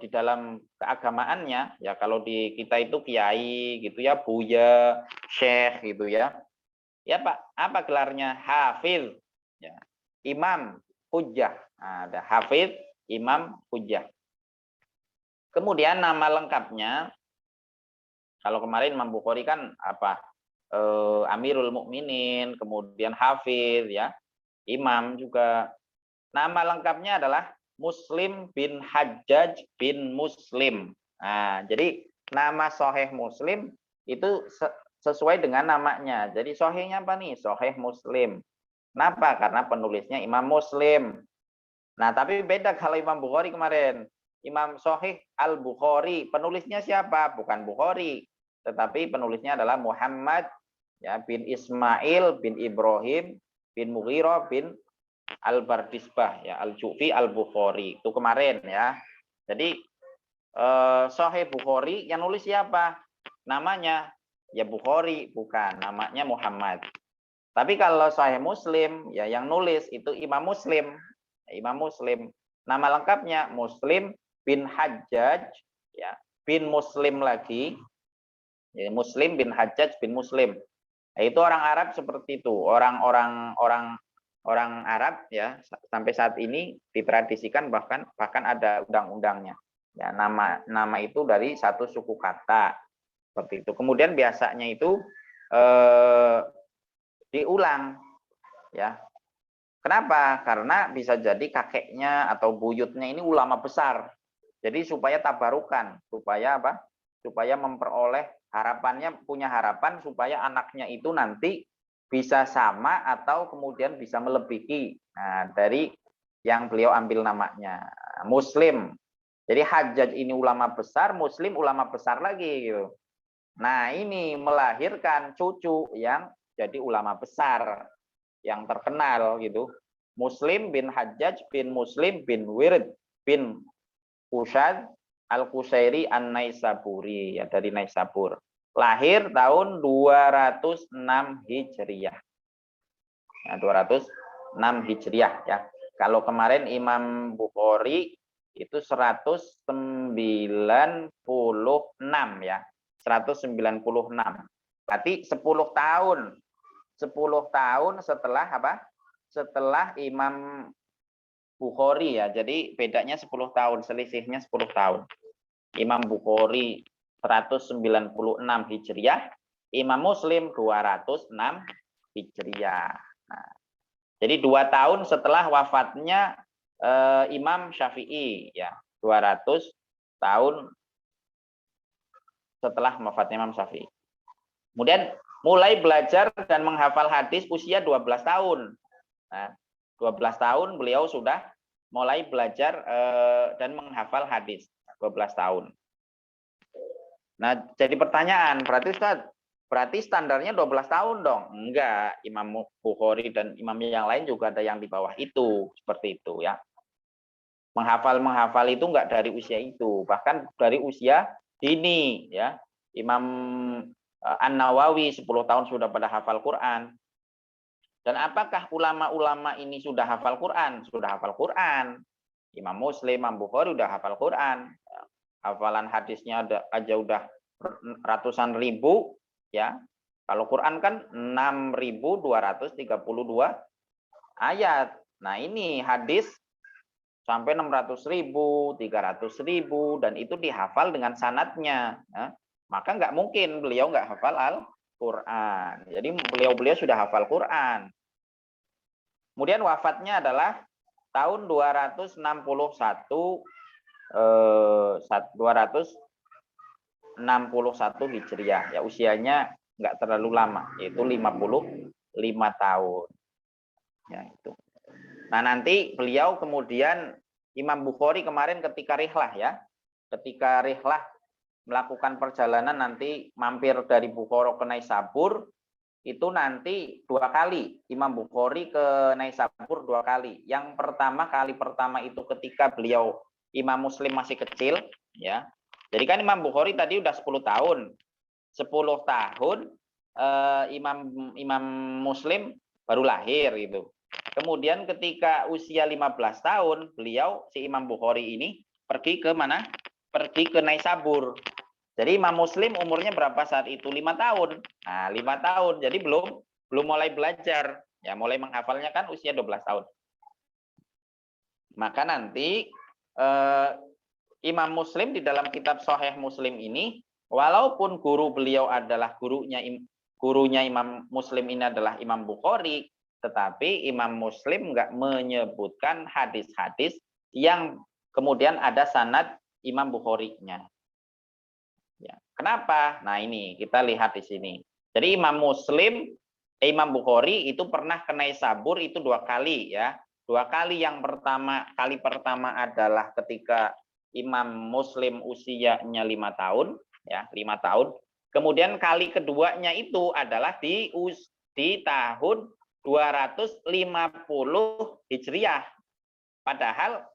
di dalam keagamaannya ya, kalau di kita itu kiai gitu ya, buya, syekh gitu ya. Ya Pak, apa gelarnya? Hafiz ya. Imam, hujjah. Nah, ada hafiz, imam, hujjah. Kemudian nama lengkapnya, kalau kemarin Imam Bukhari kan apa? Amirul Mukminin, kemudian hafiz ya. Imam juga. Nama lengkapnya adalah Muslim bin Hajjaj bin Muslim. Nah, jadi nama Sahih Muslim itu sesuai dengan namanya. Jadi sahihnya apa nih? Sahih Muslim. Kenapa? Karena penulisnya Imam Muslim. Nah, tapi beda kalau Imam Bukhari kemarin. Imam Sahih Al-Bukhari. Penulisnya siapa? Bukan Bukhari. Tetapi penulisnya adalah Muhammad ya, bin Ismail bin Ibrahim bin Mughirah bin Al-Bardisbah ya, Al-Ju'fi Al-Bukhari. Itu kemarin ya. Jadi Sahih Bukhari yang nulis siapa? Namanya ya Bukhari, bukan, namanya Muhammad. Tapi kalau Sahih Muslim ya yang nulis itu Imam Muslim. Imam Muslim. Nama lengkapnya Muslim bin Hajjaj ya, bin Muslim lagi. Ya, Muslim bin Hajjaj bin Muslim. Nah, itu orang Arab seperti itu. Orang Arab ya sampai saat ini ditradisikan bahkan ada undang-undangnya. Ya, nama itu dari satu suku kata seperti itu. Kemudian biasanya itu diulang ya. Kenapa? Karena bisa jadi kakeknya atau buyutnya ini ulama besar. Jadi supaya tabarukan, supaya apa? Supaya memperoleh punya harapan supaya anaknya itu nanti bisa sama atau kemudian bisa melebihi dari yang beliau ambil namanya. Muslim. Jadi Hajjaj ini ulama besar, Muslim ulama besar lagi gitu. Nah, ini melahirkan cucu yang jadi ulama besar, yang terkenal gitu. Muslim bin Hajjaj bin Muslim bin Wird bin Ushad Al-Qusairi An-Naisaburi, ya, dari Naisabur. Lahir tahun 206 Hijriah. Ya, 206 Hijriah ya. Kalau kemarin Imam Bukhari itu 196 ya. 196. Berarti 10 tahun. 10 tahun setelah apa? Setelah Imam Bukhari ya. Jadi bedanya 10 tahun, selisihnya 10 tahun. Imam Bukhari 196 Hijriah, Imam Muslim 206 Hijriah. Nah, jadi 2 tahun setelah wafatnya Imam Syafi'i ya, 200 tahun setelah wafatnya Imam Syafi'i. Kemudian mulai belajar dan menghafal hadis usia 12 tahun. Nah, 12 tahun beliau sudah mulai belajar dan menghafal hadis, 12 tahun. Nah, jadi pertanyaan, berarti Ustaz, berarti standarnya 12 tahun dong? Enggak, Imam Bukhari dan imam yang lain juga ada yang di bawah itu, seperti itu ya. Menghafal itu enggak dari usia itu, bahkan dari usia dini ya. Imam An-Nawawi 10 tahun sudah pada hafal Quran. Dan apakah ulama-ulama ini sudah hafal Quran? Sudah hafal Quran. Imam Muslim, Imam Bukhari udah hafal Quran. Hafalan hadisnya aja udah ratusan ribu ya. Kalau Quran kan 6.232 ayat. Nah, ini hadis sampai 600.000, 300.000 dan itu dihafal dengan sanadnya. Ya. Maka nggak mungkin beliau nggak hafal Al-Quran. Jadi beliau sudah hafal Quran. Kemudian wafatnya adalah tahun 261 Hijriah. Ya, usianya nggak terlalu lama, yaitu 55 tahun. Ya, itu. Nah, nanti beliau kemudian Imam Bukhari kemarin ketika rihlah ya. Ketika rihlah melakukan perjalanan nanti mampir dari Bukhara ke Naisabur, itu nanti 2 kali Imam Bukhari ke Naisabur 2 kali. Yang kali pertama itu ketika beliau Imam Muslim masih kecil ya. Jadi kan Imam Bukhari tadi udah 10 tahun. 10 tahun Imam Muslim baru lahir gitu. Kemudian ketika usia 15 tahun, beliau si Imam Bukhari ini pergi ke mana? Pergi ke Naisabur. Jadi Imam Muslim umurnya berapa saat itu? 5 tahun. Nah, 5 tahun. Jadi belum mulai belajar. Ya, mulai menghafalnya kan usia 12 tahun. Maka nanti Imam Muslim di dalam kitab Sahih Muslim ini, walaupun guru beliau adalah gurunya Imam Muslim ini adalah Imam Bukhari, tetapi Imam Muslim nggak menyebutkan hadis-hadis yang kemudian ada sanad Imam Bukhari-nya. Ya. Kenapa? Nah, ini kita lihat di sini. Jadi Imam Bukhari itu pernah ke Naisabur itu 2 kali ya. 2 kali. Kali pertama adalah ketika Imam Muslim usianya 5 tahun ya, 5 tahun. Kemudian kali keduanya itu adalah di tahun 250 Hijriah. Padahal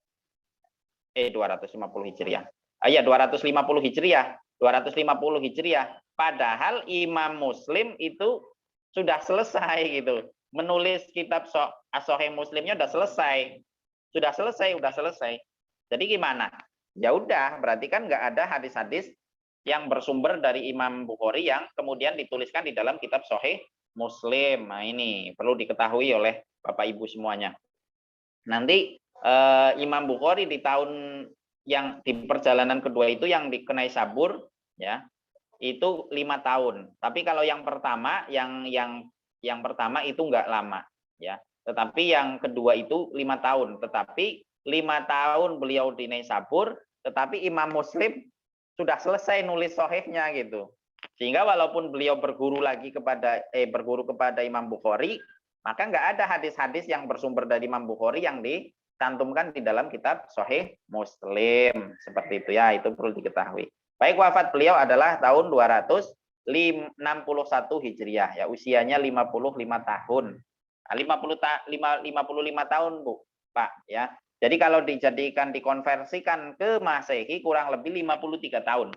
250 Hijriah. Ya, 250 Hijriah. 250 Hijriah. Padahal Imam Muslim itu sudah selesai gitu. Menulis kitab Sahih Muslimnya sudah selesai. Sudah selesai. Jadi gimana? Ya udah, berarti kan nggak ada hadis-hadis yang bersumber dari Imam Bukhari yang kemudian dituliskan di dalam kitab Sahih Muslim. Nah, ini perlu diketahui oleh Bapak Ibu semuanya. Nanti Imam Bukhari di tahun yang di perjalanan kedua itu yang di Naisabur ya, itu 5 tahun. Tapi kalau yang pertama yang pertama itu enggak lama ya. Tetapi yang kedua itu 5 tahun. Tetapi 5 tahun beliau di Naisabur, tetapi Imam Muslim sudah selesai nulis sahihnya gitu. Sehingga walaupun beliau berguru kepada Imam Bukhari, maka enggak ada hadis-hadis yang bersumber dari Imam Bukhari yang dicantumkan di dalam kitab Sahih Muslim. Seperti itu ya, itu perlu diketahui. Baik, wafat beliau adalah tahun 261 61 Hijriah ya, usianya 55 tahun. Nah, 55 tahun Bu, Pak ya. Jadi kalau dikonversikan ke Masehi kurang lebih 53 tahun.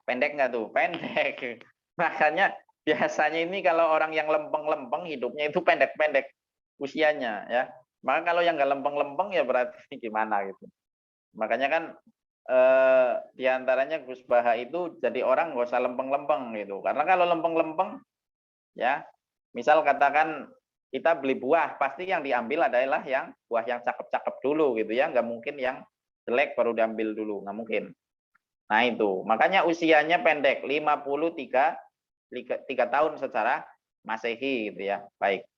Pendek nggak tuh? Pendek. Makanya biasanya ini kalau orang yang lempeng-lempeng hidupnya itu pendek-pendek usianya ya. Maka kalau yang nggak lempeng-lempeng ya berarti gimana gitu. Makanya kan diantaranya Gus Baha itu jadi orang nggak usah lempeng-lempeng gitu. Karena kalau lempeng-lempeng ya, misal katakan kita beli buah, pasti yang diambil adalah yang buah yang cakep-cakep dulu gitu ya, nggak mungkin yang jelek baru diambil dulu, nggak mungkin. Nah itu, makanya usianya pendek, 53 tahun secara Masehi gitu ya. Baik.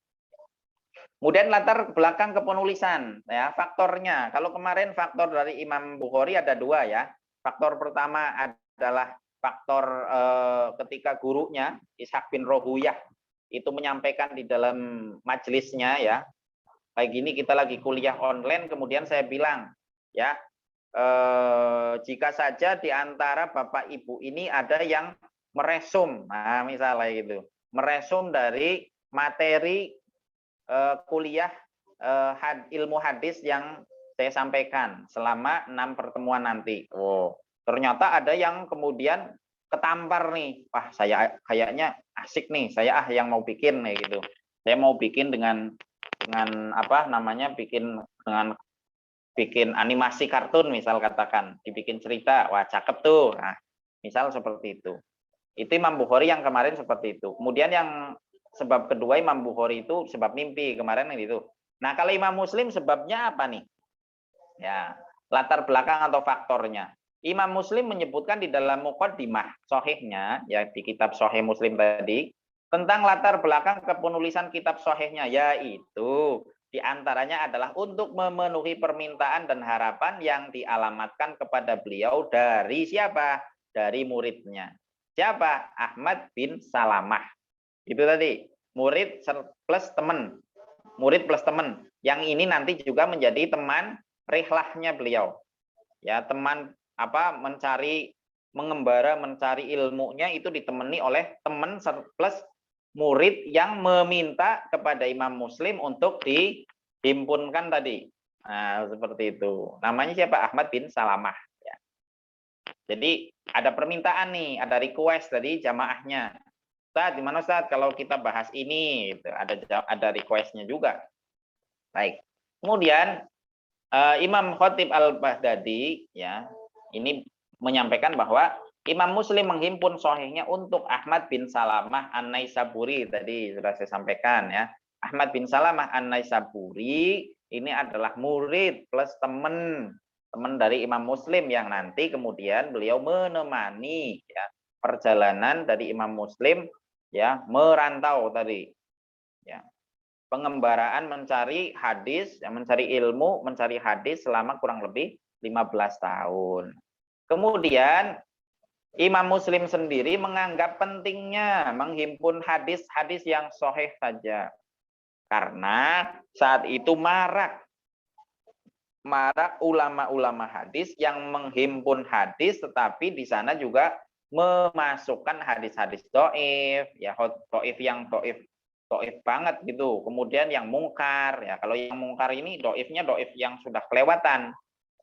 Kemudian latar belakang kepenulisan ya, faktornya. Kalau kemarin faktor dari Imam Bukhari ada 2 ya. Faktor pertama adalah faktor ketika gurunya Ishaq bin Rohuyah itu menyampaikan di dalam majelisnya ya. Kayak gini kita lagi kuliah online, kemudian saya bilang ya, jika saja di antara Bapak Ibu ini ada yang meresum, nah misalnya gitu, meresum dari materi kuliah ilmu hadis yang saya sampaikan selama 6 pertemuan nanti. Oh, ternyata ada yang kemudian ketampar nih, wah saya kayaknya asik nih, saya yang mau bikin nih gitu. Saya mau bikin dengan apa namanya, bikin animasi kartun misal katakan, dibikin cerita, wah cakep tuh. Nah, misal seperti itu. Itu Imam Bukhari yang kemarin seperti itu. Kemudian yang sebab kedua Imam Bukhari itu sebab mimpi kemarin itu. Nah, kalau Imam Muslim sebabnya apa nih? Ya, latar belakang atau faktornya. Imam Muslim menyebutkan di dalam muqaddimah sahihnya ya, di kitab Sahih Muslim tadi, tentang latar belakang kepenulisan kitab sahihnya, yaitu diantaranya adalah untuk memenuhi permintaan dan harapan yang dialamatkan kepada beliau dari siapa? Dari muridnya. Siapa? Ahmad bin Salamah. Itu tadi, murid plus teman. Murid plus teman. Yang ini nanti juga menjadi teman rihlahnya beliau. Ya, teman apa, mengembara mencari ilmunya itu ditemani oleh teman plus murid yang meminta kepada Imam Muslim untuk dihimpunkan tadi. Nah, seperti itu. Namanya siapa? Ahmad bin Salamah. Ya. Jadi ada permintaan nih, ada request tadi jamaahnya. Ustaz, gimana Ustaz kalau kita bahas ini? Gitu. Ada requestnya juga. Baik. Kemudian Imam Khatib Al-Baghdadi ya, ini menyampaikan bahwa Imam Muslim menghimpun sahihnya untuk Ahmad bin Salamah An-Naisaburi, tadi sudah saya sampaikan ya. Ahmad bin Salamah An-Naisaburi ini adalah murid plus teman dari Imam Muslim yang nanti kemudian beliau menemani ya perjalanan dari Imam Muslim ya merantau tadi ya. Pengembaraan mencari hadis, mencari ilmu, mencari hadis selama kurang lebih 15 tahun. Kemudian Imam Muslim sendiri menganggap pentingnya menghimpun hadis-hadis yang sahih saja. Karena saat itu marak ulama-ulama hadis yang menghimpun hadis, tetapi di sana juga memasukkan hadis-hadis dhaif, ya dhaif yang dhaif banget gitu. Kemudian yang mungkar, ya kalau yang mungkar ini dhaifnya dhaif yang sudah kelewatan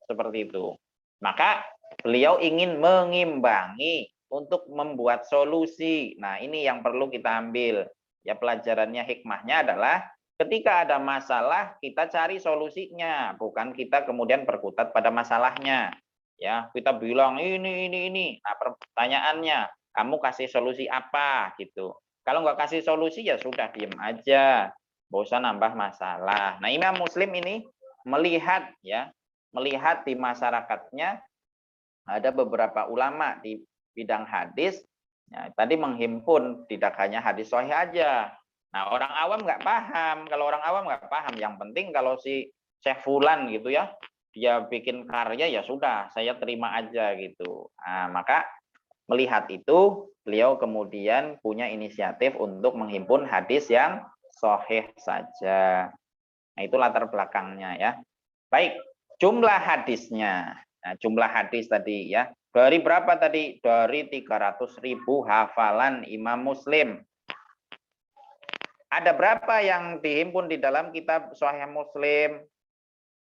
seperti itu. Maka beliau ingin mengimbangi untuk membuat solusi. Nah, ini yang perlu kita ambil. Ya, pelajarannya, hikmahnya adalah ketika ada masalah kita cari solusinya, bukan kita kemudian berkutat pada masalahnya. Ya, kita bilang ini. Nah, pertanyaannya, kamu kasih solusi apa gitu. Kalau nggak kasih solusi ya sudah diem aja, nggak usah nambah masalah. Nah, Imam Muslim ini melihat di masyarakatnya ada beberapa ulama di bidang hadis, ya, tadi menghimpun tidak hanya hadis sahih aja. Nah, orang awam nggak paham. Kalau orang awam nggak paham, yang penting kalau si Syekh Fulan gitu ya, dia bikin karya ya sudah, saya terima aja gitu. Nah, maka melihat itu, beliau kemudian punya inisiatif untuk menghimpun hadis yang sahih saja. Nah, itu latar belakangnya ya. Baik, jumlah hadisnya. Nah, jumlah hadis tadi ya. Dari berapa tadi? Dari 300.000 hafalan Imam Muslim. Ada berapa yang dihimpun di dalam kitab Sahih Muslim?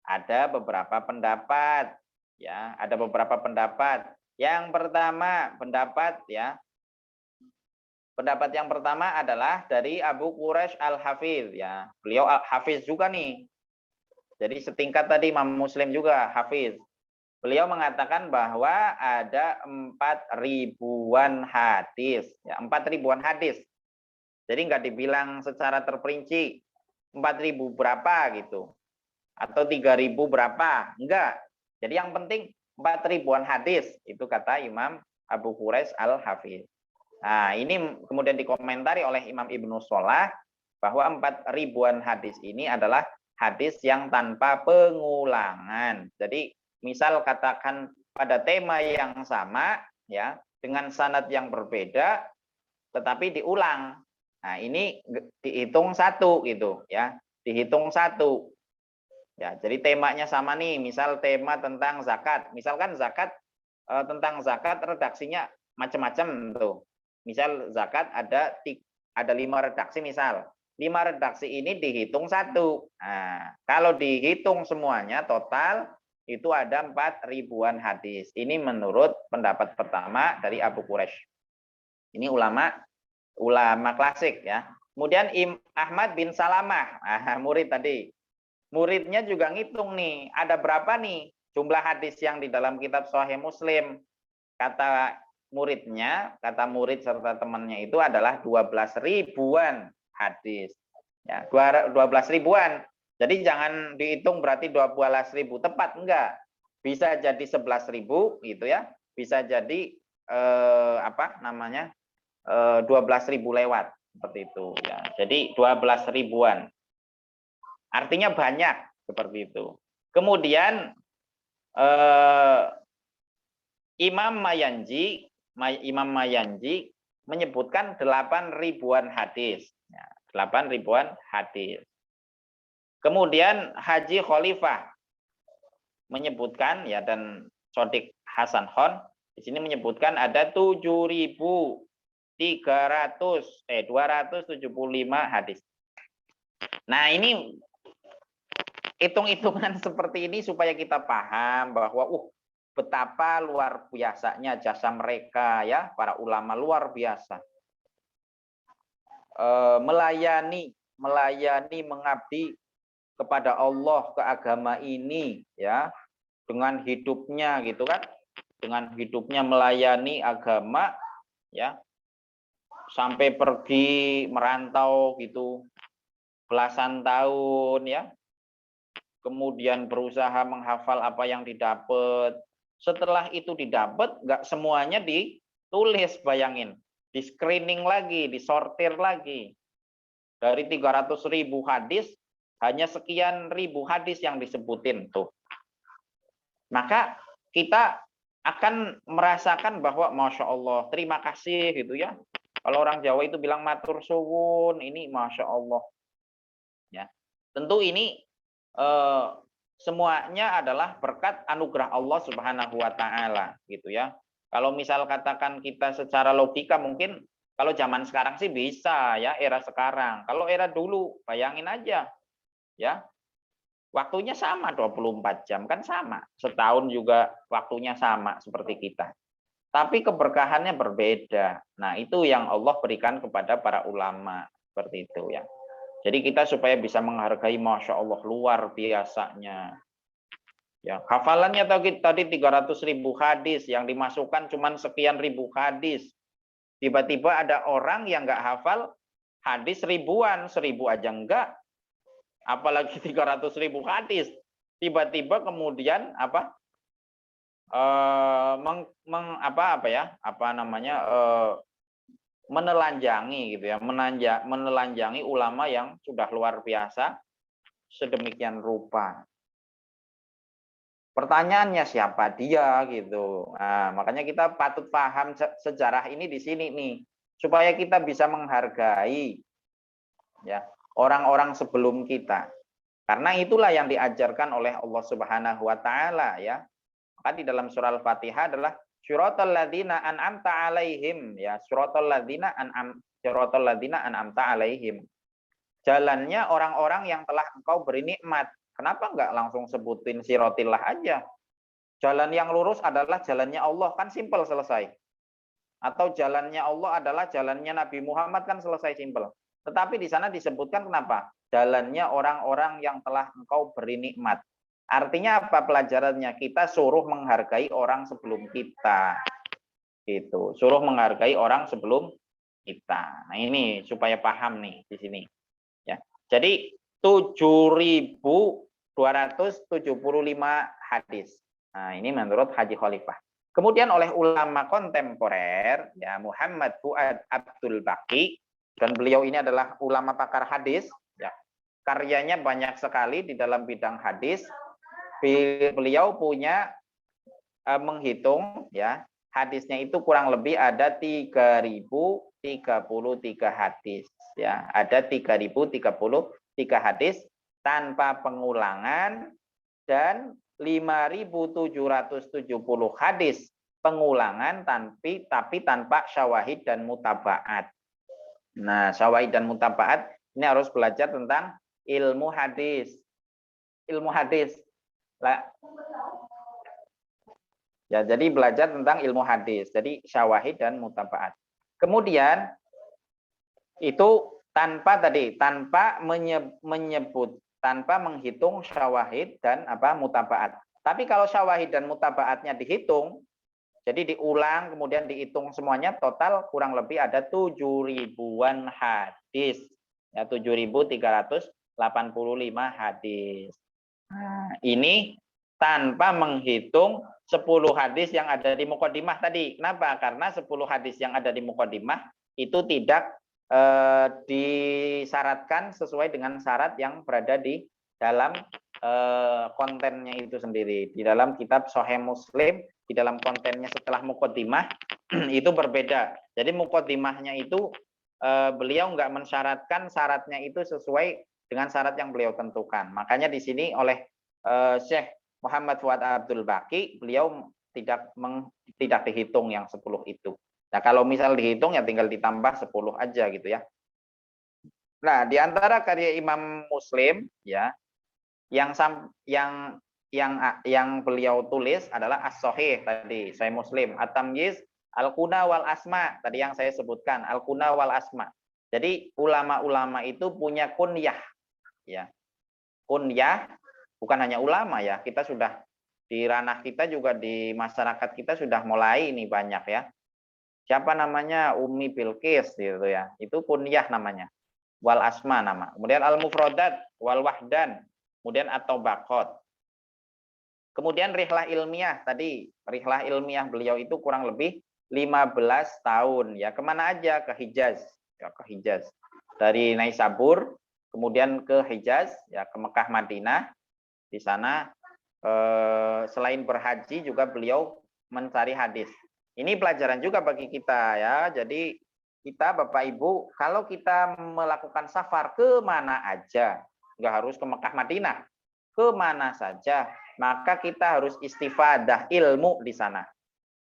Ada beberapa pendapat, ya, ada beberapa pendapat. Yang pertama, pendapat yang pertama adalah dari Abu Quraish Al-Hafiz, ya. Beliau Hafiz juga nih. Jadi setingkat tadi Imam Muslim juga Hafiz. Beliau mengatakan bahwa ada 4.000-an hadis, ya, 4.000-an hadis. Jadi nggak dibilang secara terperinci 4.000 berapa gitu. Atau 3.000 berapa, enggak. Jadi yang penting 4.000-an hadis, itu kata Imam Abu Quraish Al-Hafiz. Nah, ini kemudian dikomentari oleh Imam Ibnu Shalah bahwa 4.000-an hadis ini adalah hadis yang tanpa pengulangan. Jadi misal katakan pada tema yang sama, ya, dengan sanad yang berbeda, tetapi diulang. Nah, ini dihitung satu gitu, ya, dihitung satu. Ya, jadi temanya sama nih, misal tema tentang zakat. Misalkan zakat, tentang zakat redaksinya macam-macam tuh. Misal zakat ada 5 redaksi misal. 5 redaksi ini dihitung satu. Nah, kalau dihitung semuanya total itu ada 4.000-an hadis. Ini menurut pendapat pertama dari Abu Quraish. Ini ulama klasik, ya. Kemudian Ahmad bin Salamah, murid tadi. Muridnya juga ngitung nih, ada berapa nih jumlah hadis yang di dalam kitab Sahih Muslim. Kata muridnya, kata murid serta temannya itu adalah 12.000-an hadis. Ya, 12.000-an. Jadi jangan dihitung berarti 12.000 tepat, enggak. Bisa jadi 11.000 gitu ya. Bisa jadi 12.000 lewat seperti itu ya. Jadi 12.000-an. Artinya banyak seperti itu. Kemudian Imam Mayanji menyebutkan 8.000-an hadis. Ya, 8.000-an hadis. Kemudian Haji Khalifah menyebutkan, ya, dan Sodik Hasan Khan di sini menyebutkan ada 275 hadis. Nah, ini hitung-hitungan seperti ini supaya kita paham bahwa betapa luar biasanya jasa mereka, ya, para ulama luar biasa. Melayani, mengabdi kepada Allah, ke agama ini, ya, dengan hidupnya gitu kan. Dengan hidupnya melayani agama, ya. Sampai pergi merantau gitu belasan tahun, ya. Kemudian berusaha menghafal apa yang didapat. Setelah itu didapat, nggak semuanya ditulis, bayangin. Di screening lagi, disortir lagi. Dari 300.000 hadis, hanya sekian ribu hadis yang disebutin tuh. Maka kita akan merasakan bahwa Masya Allah, terima kasih gitu ya. Kalau orang Jawa itu bilang matur suwun, ini Masya Allah. Ya, tentu ini semuanya adalah berkat anugerah Allah Subhanahu wa taala gitu ya. Kalau misal katakan kita secara logika mungkin kalau zaman sekarang sih bisa ya, era sekarang. Kalau era dulu bayangin aja ya. Waktunya sama 24 jam kan sama. Setahun juga waktunya sama seperti kita. Tapi keberkahannya berbeda. Nah, itu yang Allah berikan kepada para ulama seperti itu ya. Jadi kita supaya bisa menghargai Masya Allah luar biasanya. Ya, hafalannya tadi 300.000 hadis, yang dimasukkan cuma sekian ribu hadis. Tiba-tiba ada orang yang nggak hafal hadis ribuan, 1.000 aja enggak. Apalagi 300.000 hadis. Tiba-tiba kemudian menelanjangi gitu ya, menelanjangi ulama yang sudah luar biasa sedemikian rupa. Pertanyaannya siapa dia gitu. Nah, makanya kita patut paham sejarah ini di sini nih, supaya kita bisa menghargai ya orang-orang sebelum kita. Karena itulah yang diajarkan oleh Allah Subhanahu wa taala ya. Maka di dalam surah Al-Fatihah adalah syiratal ladzina an'amta alaihim, ya, syiratal ladzina an'amta alaihim. Jalannya orang-orang yang telah engkau beri nikmat. Kenapa enggak langsung sebutin sirotillah aja? Jalan yang lurus adalah jalannya Allah, kan simpel selesai. Atau jalannya Allah adalah jalannya Nabi Muhammad, kan selesai simpel. Tetapi di sana disebutkan kenapa? Jalannya orang-orang yang telah engkau beri nikmat. Artinya apa pelajarannya? Kita suruh menghargai orang sebelum kita. Gitu. Suruh menghargai orang sebelum kita. Nah, ini supaya paham nih di sini. Ya. Jadi 7.275 hadis. Nah, ini menurut Haji Khalifah. Kemudian oleh ulama kontemporer, ya, Muhammad Fuad Abdul Baqi, dan beliau ini adalah ulama pakar hadis, ya. Karyanya banyak sekali di dalam bidang hadis. Beliau punya menghitung, ya, hadisnya itu kurang lebih ada 3.033 hadis, ya. Ada 3.033 hadis tanpa pengulangan dan 5.770 hadis pengulangan tapi tanpa syawahid dan mutabaat. Nah, syawahid dan mutabaat ini harus belajar tentang ilmu hadis. Ilmu hadis. Ya, jadi belajar tentang ilmu hadis. Jadi syawahid dan mutabaat. Kemudian itu tanpa menyebut, tanpa menghitung syawahid dan mutabaat. Tapi kalau syawahid dan mutabaatnya dihitung, jadi diulang kemudian dihitung semuanya, total kurang lebih ada 7.000-an hadis. Ya, 7.385 hadis. Nah, ini tanpa menghitung 10 hadis yang ada di muqaddimah tadi. Kenapa? Karena 10 hadis yang ada di muqaddimah itu tidak disyaratkan sesuai dengan syarat yang berada di dalam kontennya itu sendiri. Di dalam kitab Sahih Muslim, di dalam kontennya setelah muqaddimah itu berbeda. Jadi muqaddimahnya itu beliau nggak mensyaratkan syaratnya itu sesuai dengan syarat yang beliau tentukan. Makanya di sini oleh Syekh Muhammad Fuad Abdul Baqi, beliau tidak dihitung yang 10 itu. Nah, kalau misal dihitung ya tinggal ditambah 10 aja gitu ya. Nah, di antara karya Imam Muslim, ya, yang beliau tulis adalah As-Sahih tadi, Sahih Muslim, At-Tamyiz, Al-Kuna wal Asma, tadi yang saya sebutkan, Al-Kuna wal Asma. Jadi ulama-ulama itu punya kunyah, ya. Kunyah bukan hanya ulama, ya. Kita sudah di ranah kita juga, di masyarakat kita sudah mulai ini banyak, ya. Siapa namanya? Ummi Bilqis gitu ya. Itu kunyah namanya. Wal Asma nama. Kemudian Al-Mufradat wal Wahdan. Kemudian At-Tabaqat. Kemudian rihlah ilmiah tadi. Rihlah ilmiah beliau itu kurang lebih 15 tahun, ya. Kemana aja? Ke Hijaz, ya, ke Hijaz. Dari Naisabur kemudian ke Hijaz, ya, ke Mekah Madinah. Di sana selain berhaji juga beliau mencari hadis. Ini pelajaran juga bagi kita, ya. Jadi kita Bapak Ibu, kalau kita melakukan safar kemana aja, nggak harus ke Mekah Madinah, kemana saja, maka kita harus istifadah ilmu di sana.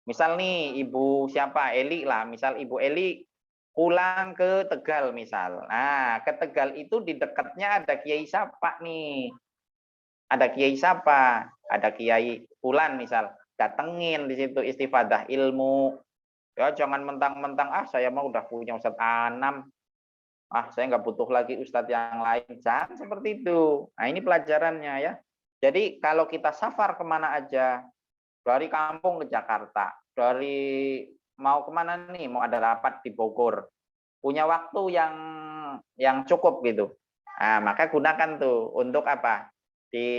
Misal nih Ibu siapa, Eli lah, misal Ibu Eli pulang ke Tegal misal. Nah, ke Tegal itu di dekatnya ada Kiai siapa nih? Ada Kiai siapa? Ada Kiai Fulan misal. Datengin di situ, istifadah ilmu. Ya, jangan mentang-mentang saya mah udah punya Ustadz Anam. Saya nggak butuh lagi Ustadz yang lain. Jangan seperti itu. Nah, ini pelajarannya, ya. Jadi kalau kita safar kemana aja, dari kampung ke Jakarta, dari mau kemana nih, mau ada rapat di Bogor, punya waktu yang cukup gitu. Nah, maka gunakan tuh untuk apa?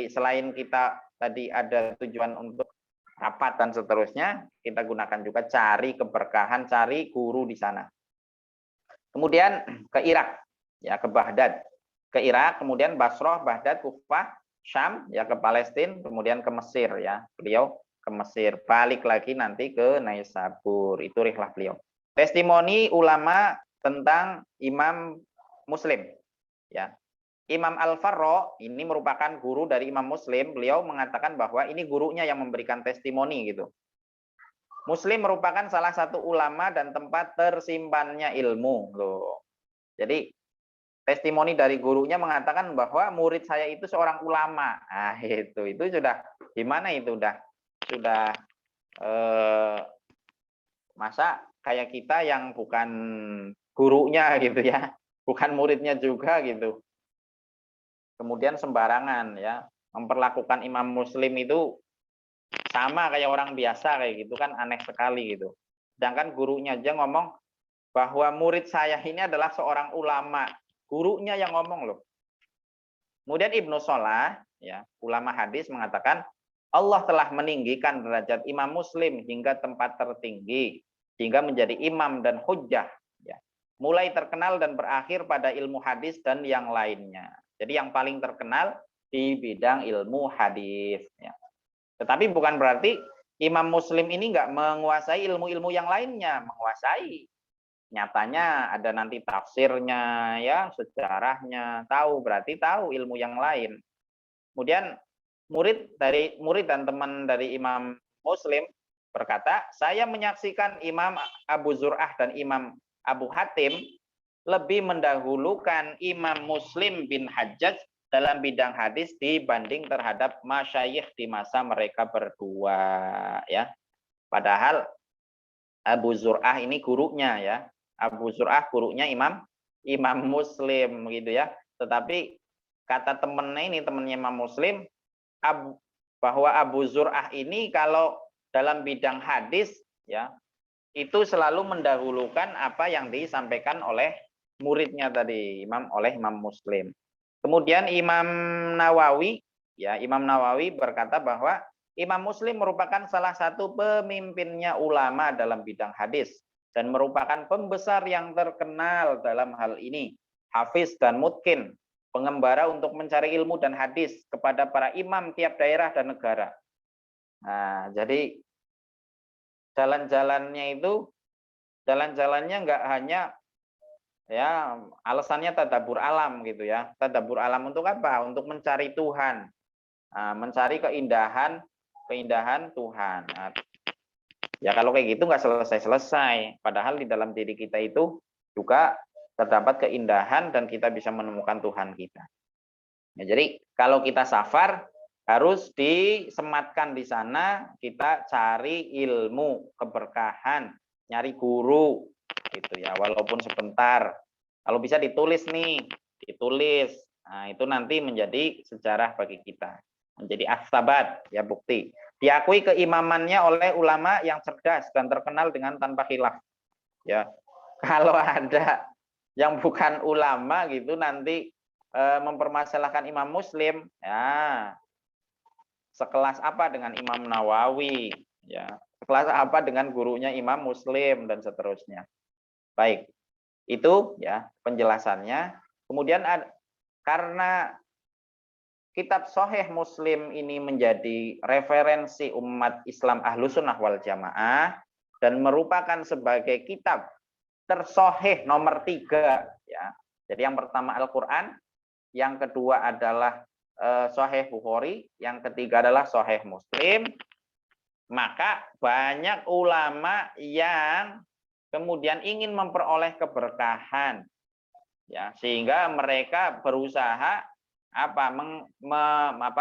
Selain kita tadi ada tujuan untuk rapat dan seterusnya, kita gunakan juga cari keberkahan, cari guru di sana. Kemudian ke Irak, ya, ke Baghdad. Ke Irak, kemudian Basrah, Baghdad, Kufah, Syam, ya, ke Palestina, kemudian ke Mesir, ya. Beliau ke Mesir, balik lagi nanti ke Naisabur. Itu rihlah beliau. Testimoni ulama tentang Imam Muslim, ya. Imam Al-Farra ini merupakan guru dari Imam Muslim. Beliau mengatakan bahwa ini gurunya yang memberikan testimoni gitu. Muslim merupakan salah satu ulama dan tempat tersimpannya ilmu. Loh. Jadi testimoni dari gurunya mengatakan bahwa murid saya itu seorang ulama. Nah, itu sudah gimana itu sudah masa kayak kita yang bukan gurunya gitu ya, bukan muridnya juga gitu. Kemudian sembarangan ya, memperlakukan imam Muslim itu sama kayak orang biasa kayak gitu kan aneh sekali gitu. Sedangkan gurunya aja ngomong bahwa murid saya ini adalah seorang ulama. Gurunya yang ngomong loh. Kemudian Ibnu Shalah, ya, ulama hadis mengatakan Allah telah meninggikan derajat imam Muslim hingga tempat tertinggi, hingga menjadi imam dan hujjah. Ya. Mulai terkenal dan berakhir pada ilmu hadis dan yang lainnya. Jadi yang paling terkenal di bidang ilmu hadis. Ya. Tetapi bukan berarti imam Muslim ini nggak menguasai ilmu-ilmu yang lainnya, menguasai. Nyatanya ada nanti tafsirnya, ya, sejarahnya, berarti tahu ilmu yang lain. Kemudian murid dan teman dari imam Muslim berkata, saya menyaksikan Imam Abu Zur'ah dan Imam Abu Hatim lebih mendahulukan Imam Muslim bin Hajjaj dalam bidang hadis dibanding terhadap masyayikh di masa mereka berdua, ya. Padahal Abu Zur'ah ini gurunya, ya. Abu Zur'ah gurunya Imam Muslim gitu ya. Tetapi kata temennya Imam Muslim bahwa Abu Zur'ah ini kalau dalam bidang hadis, ya, itu selalu mendahulukan apa yang disampaikan oleh muridnya tadi, Imam Muslim. Kemudian Imam Nawawi berkata bahwa Imam Muslim merupakan salah satu pemimpinnya ulama dalam bidang hadis dan merupakan pembesar yang terkenal dalam hal ini, hafiz dan mutqin, pengembara untuk mencari ilmu dan hadis kepada para imam tiap daerah dan negara. Nah, jadi jalannya nggak hanya, ya, alasannya tadabbur alam gitu ya. Tadabbur alam untuk apa? Untuk mencari Tuhan, mencari keindahan Tuhan. Nah, ya kalau kayak gitu nggak selesai. Padahal di dalam diri kita itu juga terdapat keindahan dan kita bisa menemukan Tuhan kita. Ya, jadi kalau kita safar harus disematkan di sana, kita cari ilmu, keberkahan, nyari guru gitu ya, walaupun sebentar. Kalau bisa ditulis. Nah, itu nanti menjadi sejarah bagi kita. Menjadi asabat, ya, bukti. Diakui keimamannya oleh ulama yang cerdas dan terkenal dengan tanpa khilaf. Ya. Kalau ada yang bukan ulama gitu nanti mempermasalahkan Imam Muslim, ya, sekelas apa dengan Imam Nawawi, ya, sekelas apa dengan gurunya Imam Muslim dan seterusnya. Baik, itu ya penjelasannya. Kemudian karena kitab Sahih Muslim ini menjadi referensi umat Islam Ahlussunnah wal Jamaah dan merupakan sebagai kitab tersahih nomor 3, ya. Jadi yang pertama Al-Qur'an, yang kedua adalah Sahih Bukhari, yang ketiga adalah Sahih Muslim. Maka banyak ulama yang kemudian ingin memperoleh keberkahan, ya, sehingga mereka berusaha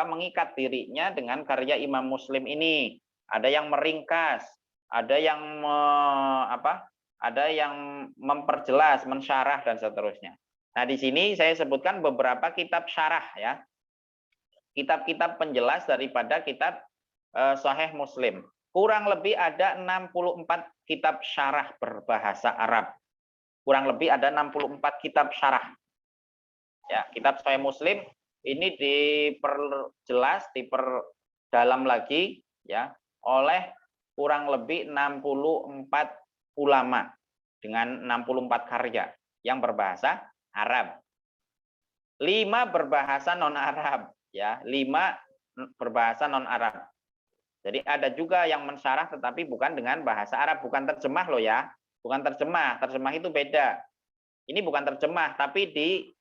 mengikat dirinya dengan karya Imam Muslim ini. Ada yang meringkas, ada yang memperjelas, mensyarah dan seterusnya. Nah, di sini saya sebutkan beberapa kitab syarah, ya. Kitab-kitab penjelas daripada kitab Sahih Muslim. Kurang lebih ada 64 kitab syarah berbahasa Arab. Kurang lebih ada 64 kitab syarah. Ya, kitab Sahih Muslim ini diperdalam lagi, ya, oleh kurang lebih 64 ulama dengan 64 karya yang berbahasa Arab. 5 berbahasa non-Arab, ya, 5 berbahasa non-Arab. Jadi ada juga yang mensyarah tetapi bukan dengan bahasa Arab, bukan terjemah loh, ya. Bukan terjemah itu beda. Ini bukan terjemah tapi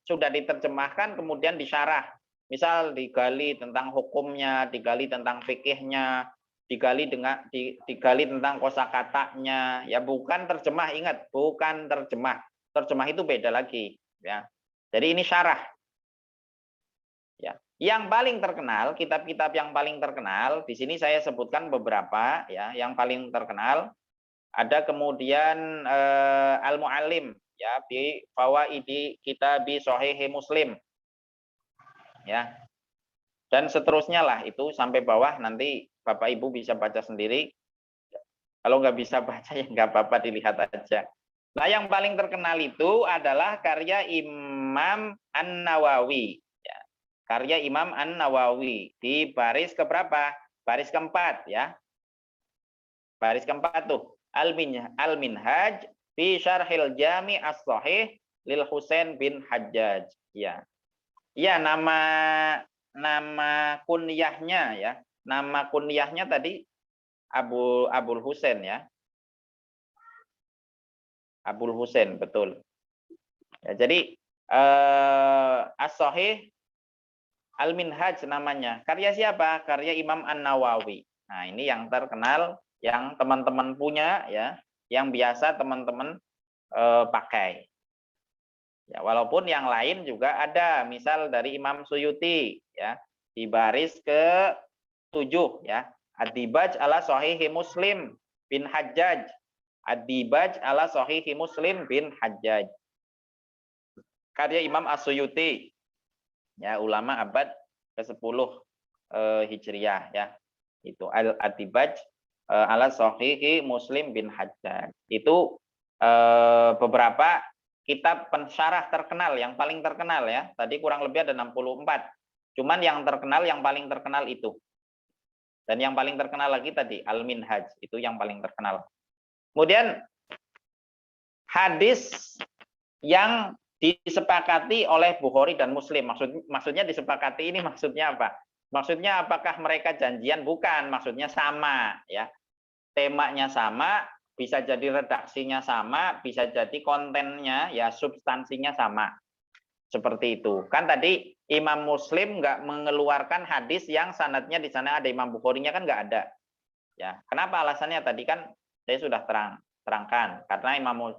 sudah diterjemahkan kemudian disyarah. Misal digali tentang hukumnya, digali tentang fikihnya, digali tentang kosakatanya, ya bukan terjemah, ingat, bukan terjemah. Terjemah itu beda lagi, ya. Jadi ini syarah. Ya. Yang paling terkenal, kitab-kitab yang paling terkenal, di sini saya sebutkan beberapa, ya, yang paling terkenal. Ada kemudian Al-Mu'allim, ya, bi fawaidi kitabi Shahih Muslim. Ya. Dan seterusnya lah, itu sampai bawah, nanti Bapak Ibu bisa baca sendiri. Kalau nggak bisa baca ya nggak apa-apa, dilihat aja. Nah, yang paling terkenal itu adalah karya Imam An-Nawawi. Ya. Karya Imam An-Nawawi di baris keberapa? Baris keempat, ya. Baris keempat tuh. Al-Minhaj fi Syarhil Jami' As-Shahih lil Husain bin Hajjaj. Ya. Ya, nama kunyahnya, ya. Nama kunyahnya tadi Abul Husain, ya. Abul Husain, betul. Ya, jadi As-Shahih Al-Minhaj namanya. Karya siapa? Karya Imam An-Nawawi. Nah, ini yang terkenal, yang teman-teman punya, ya, yang biasa teman-teman pakai. Ya, walaupun yang lain juga ada, misal dari Imam Suyuti, ya, di baris ke-7, ya. Ad-Dibaj ala Shahihi Muslim bin Hajjaj. Ad-Dibaj ala Shahihi Muslim bin Hajjaj. Karya Imam As-Suyuti, ya, ulama abad ke-10 Hijriah, ya. Itu Ad-Dibaj ala Shahihi Muslim bin Hajjaj. Itu beberapa kitab pensyarah terkenal, yang paling terkenal, ya. Tadi kurang lebih ada 64. Cuman yang terkenal, yang paling terkenal itu. Dan yang paling terkenal lagi tadi Al-Minhaj, itu yang paling terkenal. Kemudian hadis yang disepakati oleh Bukhari dan Muslim. Maksudnya disepakati ini maksudnya apa? Maksudnya apakah mereka janjian? Bukan, maksudnya sama, ya. Temanya sama, bisa jadi redaksinya sama, bisa jadi kontennya, ya, substansinya sama. Seperti itu. Kan tadi Imam Muslim nggak mengeluarkan hadis yang sanadnya di sana ada Imam Bukhari-nya, kan nggak ada. Ya, kenapa alasannya? Tadi kan saya sudah terangkan. Karena Imam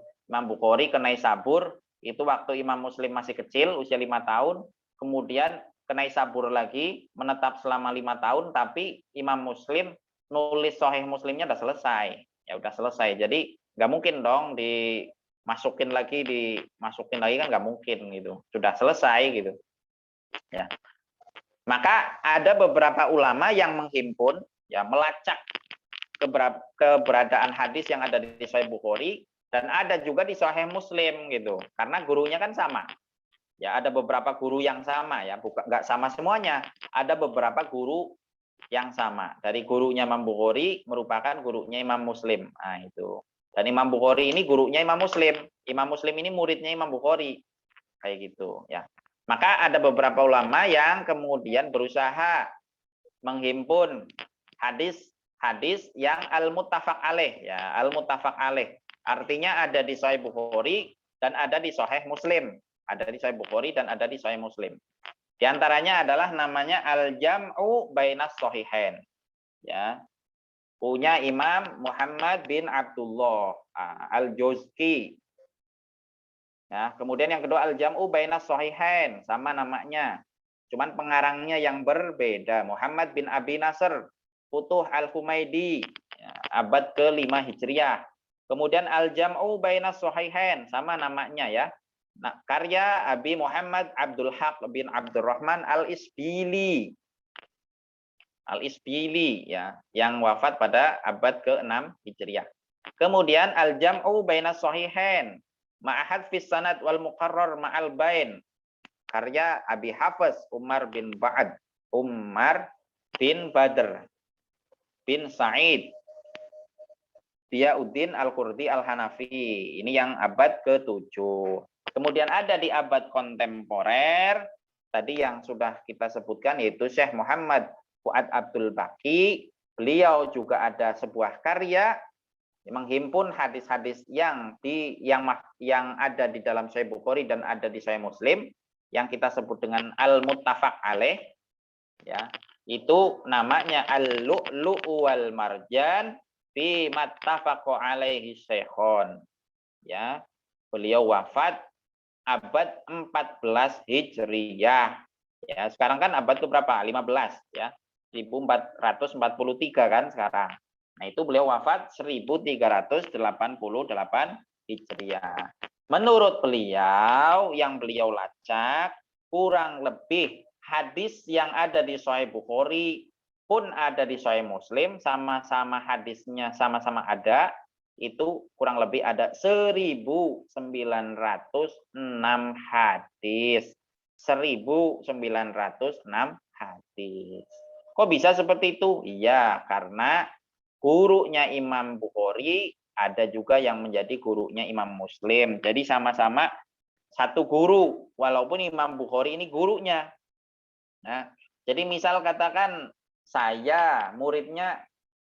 Bukhari ke Naisabur itu waktu Imam Muslim masih kecil, usia 5 tahun, kemudian ke Naisabur lagi, menetap selama 5 tahun, tapi Imam Muslim nulis Sahih Muslimnya udah selesai. Ya udah selesai. Jadi nggak mungkin dong dimasukin lagi kan nggak mungkin gitu. Sudah selesai gitu. Ya. Maka ada beberapa ulama yang menghimpun, ya, melacak keberadaan hadis yang ada di Sahih Bukhari dan ada juga di Sahih Muslim gitu. Karena gurunya kan sama. Ya, ada beberapa guru yang sama, ya, bukan nggak sama semuanya. Ada beberapa guru yang sama. Dari gurunya Imam Bukhari merupakan gurunya Imam Muslim. Nah, itu. Dan Imam Bukhari ini gurunya Imam Muslim. Imam Muslim ini muridnya Imam Bukhari. Kayak gitu, ya. Maka ada beberapa ulama yang kemudian berusaha menghimpun hadis yang al-muttafaq alaih, ya, al-muttafaq alaih. Artinya ada di Sahih Bukhari dan ada di Sahih Muslim. Ada di Sahih Bukhari dan ada di Sahih Muslim. Di antaranya adalah namanya Al-Jam'u Bainas Shahihain. Ya. Punya Imam Muhammad bin Abdullah Al-Juzki. Ya, kemudian yang kedua Al-Jam'u Bainas Shahihain, sama namanya. Cuman pengarangnya yang berbeda. Muhammad bin Abi Nasr Futuh Al-Humaidi, ya, abad ke-5 Hijriah. Kemudian Al-Jam'u Bainas Shahihain, sama namanya, ya. Nah, karya Abi Muhammad Abdul Haq bin Abdurrahman Al-Isbili. Al-Isbili, ya, yang wafat pada abad ke-6 Hijriah. Kemudian Al-Jam'u Bainas Shahihain, Ma'ahad fis sanad wal muqarrar ma'al bain. Karya Abi Hafiz Umar bin Badr bin Sa'id Diyauddin Al-Qurdi Al-Hanafi. Ini yang abad ke-7. Kemudian ada di abad kontemporer, tadi yang sudah kita sebutkan, yaitu Syekh Muhammad Fuad Abdul Baqi. Beliau juga ada sebuah karya menghimpun hadis-hadis yang ada di dalam Sahih Bukhari dan ada di Sahih Muslim, yang kita sebut dengan Al-Muttafaq Alaih. Ya, itu namanya al-lu'lu'u wal marjan fi mattafaqo alaihi syekhon. Ya, beliau wafat abad 14 Hijriyah. Ya, sekarang kan abad ke berapa? 15 ya. 1443 kan sekarang. Nah, itu beliau wafat 1388 Hijriyah. Menurut beliau yang beliau lacak kurang lebih hadis yang ada di Sahih Bukhari pun ada di Sahih Muslim, sama-sama hadisnya sama-sama ada, itu kurang lebih ada 1906 hadis. 1906 hadis. Kok bisa seperti itu? Iya, karena gurunya Imam Bukhari ada juga yang menjadi gurunya Imam Muslim. Jadi sama-sama satu guru, walaupun Imam Bukhari ini gurunya. Nah, jadi misal katakan saya muridnya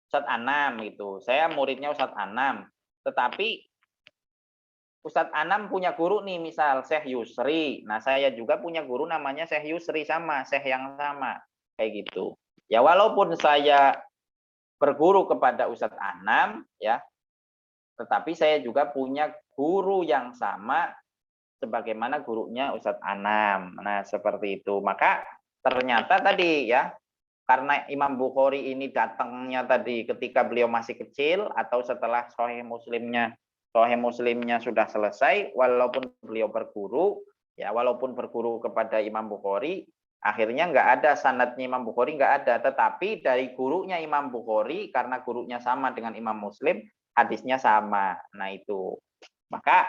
Ustadz Anam gitu. Saya muridnya Ustadz Anam. Tetapi Ustadz Anam punya guru nih, misal Syekh Yusri. Nah, saya juga punya guru namanya Syekh Yusri, sama, Syekh yang sama. Kayak gitu. Ya, walaupun saya berguru kepada Ustadz Anam, ya, tetapi saya juga punya guru yang sama sebagaimana gurunya Ustadz Anam. Nah, seperti itu. Maka ternyata tadi ya, karena Imam Bukhari ini datangnya tadi ketika beliau masih kecil atau setelah Sahih Muslimnya sudah selesai, walaupun beliau berguru, ya walaupun berguru kepada Imam Bukhari, akhirnya nggak ada sanadnya Imam Bukhari, nggak ada. Tetapi dari gurunya Imam Bukhari, karena gurunya sama dengan Imam Muslim, hadisnya sama. Nah itu. Maka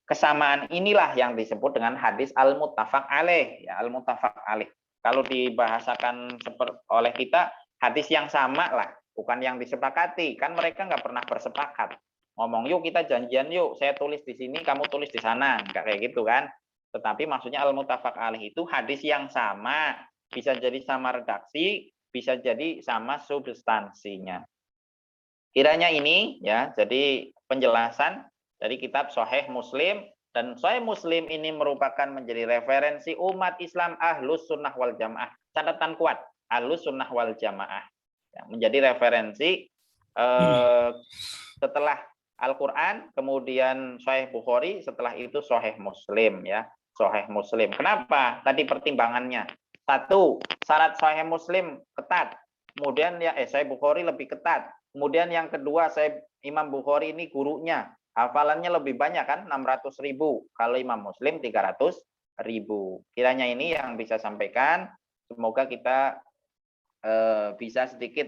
kesamaan inilah yang disebut dengan hadis al-muttafaq alaih. Ya, al-muttafaq alaih. Kalau dibahasakan oleh kita, hadis yang sama lah, bukan yang disepakati. Kan mereka nggak pernah bersepakat. Ngomong, yuk kita janjian yuk, saya tulis di sini, kamu tulis di sana. Nggak kayak gitu kan. Tetapi maksudnya al-muttafaq alaih itu hadis yang sama. Bisa jadi sama redaksi, bisa jadi sama substansinya. Kiranya ini ya, jadi penjelasan dari kitab Sahih Muslim. Dan Sahih Muslim ini merupakan menjadi referensi umat Islam Ahlus Sunnah wal Jamaah. Catatan kuat, Ahlus Sunnah wal Jamaah. Ya, menjadi referensi setelah Al-Quran, kemudian Sahih Bukhari, setelah itu Sahih Muslim. Ya, Sahih Muslim. Kenapa? Tadi pertimbangannya. Satu, syarat Sahih Muslim ketat. Kemudian ya Sahih Bukhari lebih ketat. Kemudian yang kedua, Imam Bukhari ini gurunya. Hafalannya lebih banyak kan, 600.000. Kalau Imam Muslim 300.000. Kiranya ini yang bisa sampaikan. Semoga kita bisa sedikit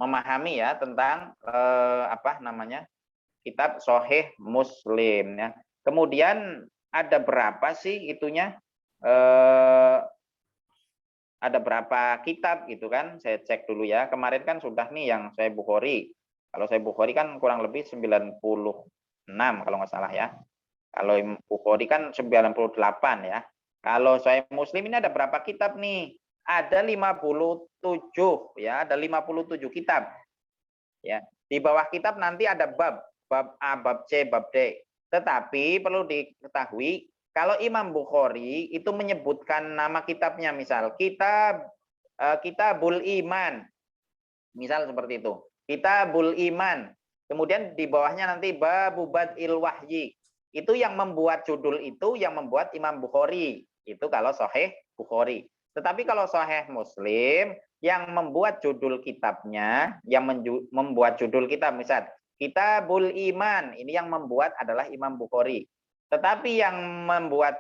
memahami ya tentang kitab Sahih Muslim ya. Kemudian ada berapa sih itunya? Ada berapa kitab gitu kan? Saya cek dulu ya. Kemarin kan sudah nih yang Sahih Bukhari. Kalau Sahih Bukhari kan kurang lebih 96 kalau nggak salah ya. Kalau Bukhari kan 98 ya. Kalau Sahih Muslim ini ada berapa kitab nih? Ada 57 ya, ada 57 kitab. Ya. Di bawah kitab nanti ada bab A, bab C, bab D. Tetapi perlu diketahui kalau Imam Bukhari itu menyebutkan nama kitabnya, misal Kitabul Iman. Misal seperti itu. Kitabul Iman. Kemudian di bawahnya nanti Babu Bad'il Wahyi. Itu yang membuat judul itu yang membuat Imam Bukhari. Itu kalau Sahih Bukhari. Tetapi kalau Sahih Muslim yang membuat judul kitabnya, yang membuat judul kitab misal Kitabul Iman, ini yang membuat adalah Imam Bukhari. Tetapi yang membuat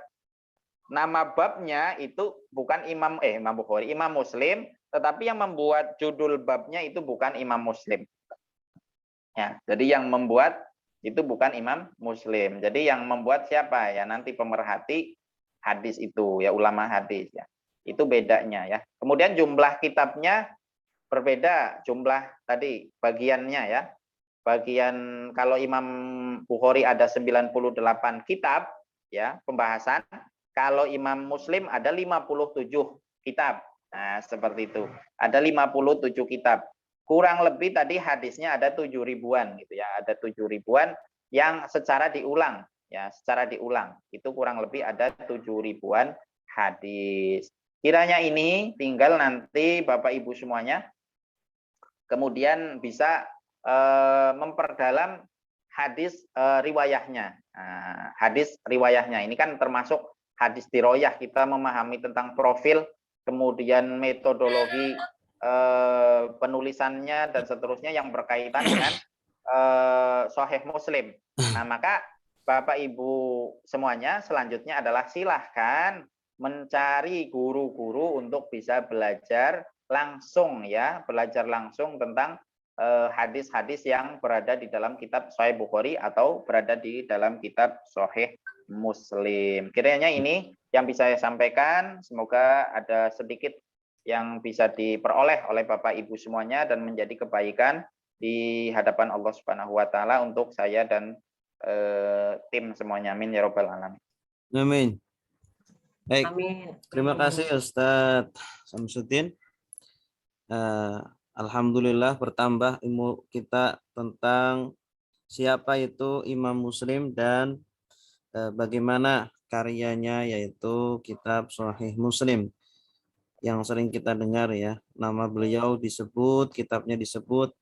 nama babnya itu bukan Imam Bukhari, Imam Muslim, tetapi yang membuat judul babnya itu bukan Imam Muslim. Ya, jadi yang membuat itu bukan Imam Muslim. Jadi yang membuat siapa ya? Nanti pemerhati hadis itu ya, ulama hadis ya. Itu bedanya ya. Kemudian jumlah kitabnya berbeda, jumlah tadi bagiannya ya. Bagian kalau Imam Bukhari ada 98 kitab ya, pembahasan. Kalau Imam Muslim ada 57 kitab. Nah, seperti itu. Ada 57 kitab. Kurang lebih tadi hadisnya ada 7.000-an gitu ya, ada 7.000-an yang secara diulang ya, secara diulang. Itu kurang lebih ada 7.000-an hadis. Kiranya ini tinggal nanti Bapak Ibu semuanya kemudian bisa memperdalam hadis riwayahnya. Nah, hadis riwayahnya ini kan termasuk hadis diroyah, kita memahami tentang profil, kemudian metodologi penulisannya dan seterusnya yang berkaitan dengan Sahih Muslim. Nah, maka Bapak Ibu semuanya selanjutnya adalah silahkan mencari guru-guru untuk bisa belajar langsung ya, belajar langsung tentang hadis-hadis yang berada di dalam kitab Sahih Bukhari atau berada di dalam kitab Sahih Muslim. Kiranya ini yang bisa saya sampaikan, semoga ada sedikit yang bisa diperoleh oleh Bapak Ibu semuanya dan menjadi kebaikan di hadapan Allah Subhanahu wa taala untuk saya dan tim semuanya. Amin ya rabbal alamin. Amin. Baik, Amin. terima kasih Ustadz Samsudin. Alhamdulillah bertambah ilmu kita tentang siapa itu Imam Muslim dan bagaimana karyanya, yaitu kitab Sahih Muslim yang sering kita dengar ya. Nama beliau disebut, kitabnya disebut.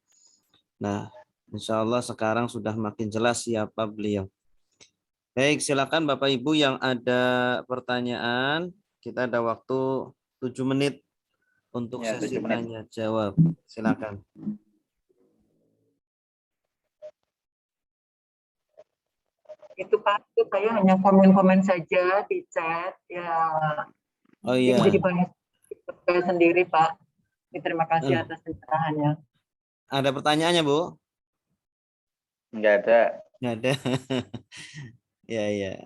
Nah, insya Allah sekarang sudah makin jelas siapa beliau. Baik, silakan Bapak Ibu yang ada pertanyaan. Kita ada waktu 7 menit untuk Ya, sesi 7 menit. tanya jawab. Silakan. Itu Pak, itu saya hanya komen-komen saja di chat. Ya, Oh iya. jadi banyak saya sendiri Pak. Terima kasih Hmm. atas pencerahannya. Ada pertanyaannya, Bu? Enggak ada. Nggak ada. Ya, ya.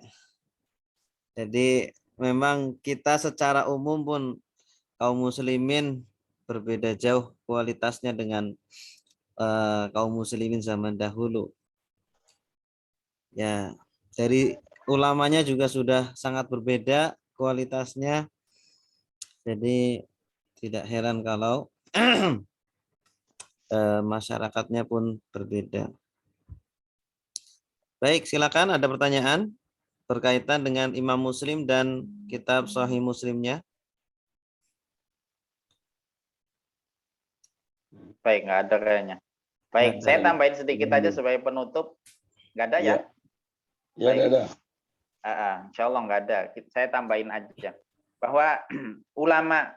Jadi memang kita secara umum pun kaum muslimin berbeda jauh kualitasnya dengan kaum muslimin zaman dahulu. Ya, dari ulamanya juga sudah sangat berbeda kualitasnya. Jadi tidak heran kalau masyarakatnya pun berbeda. Baik, silakan ada pertanyaan berkaitan dengan Imam Muslim dan kitab Sahih Muslimnya. Baik, nggak ada kayaknya. Baik, Nggak ada. saya tambahin sedikit aja sebagai penutup. Nggak ada ya? Ya, Baik. ada. Insya Allah nggak ada. Saya tambahin aja bahwa ulama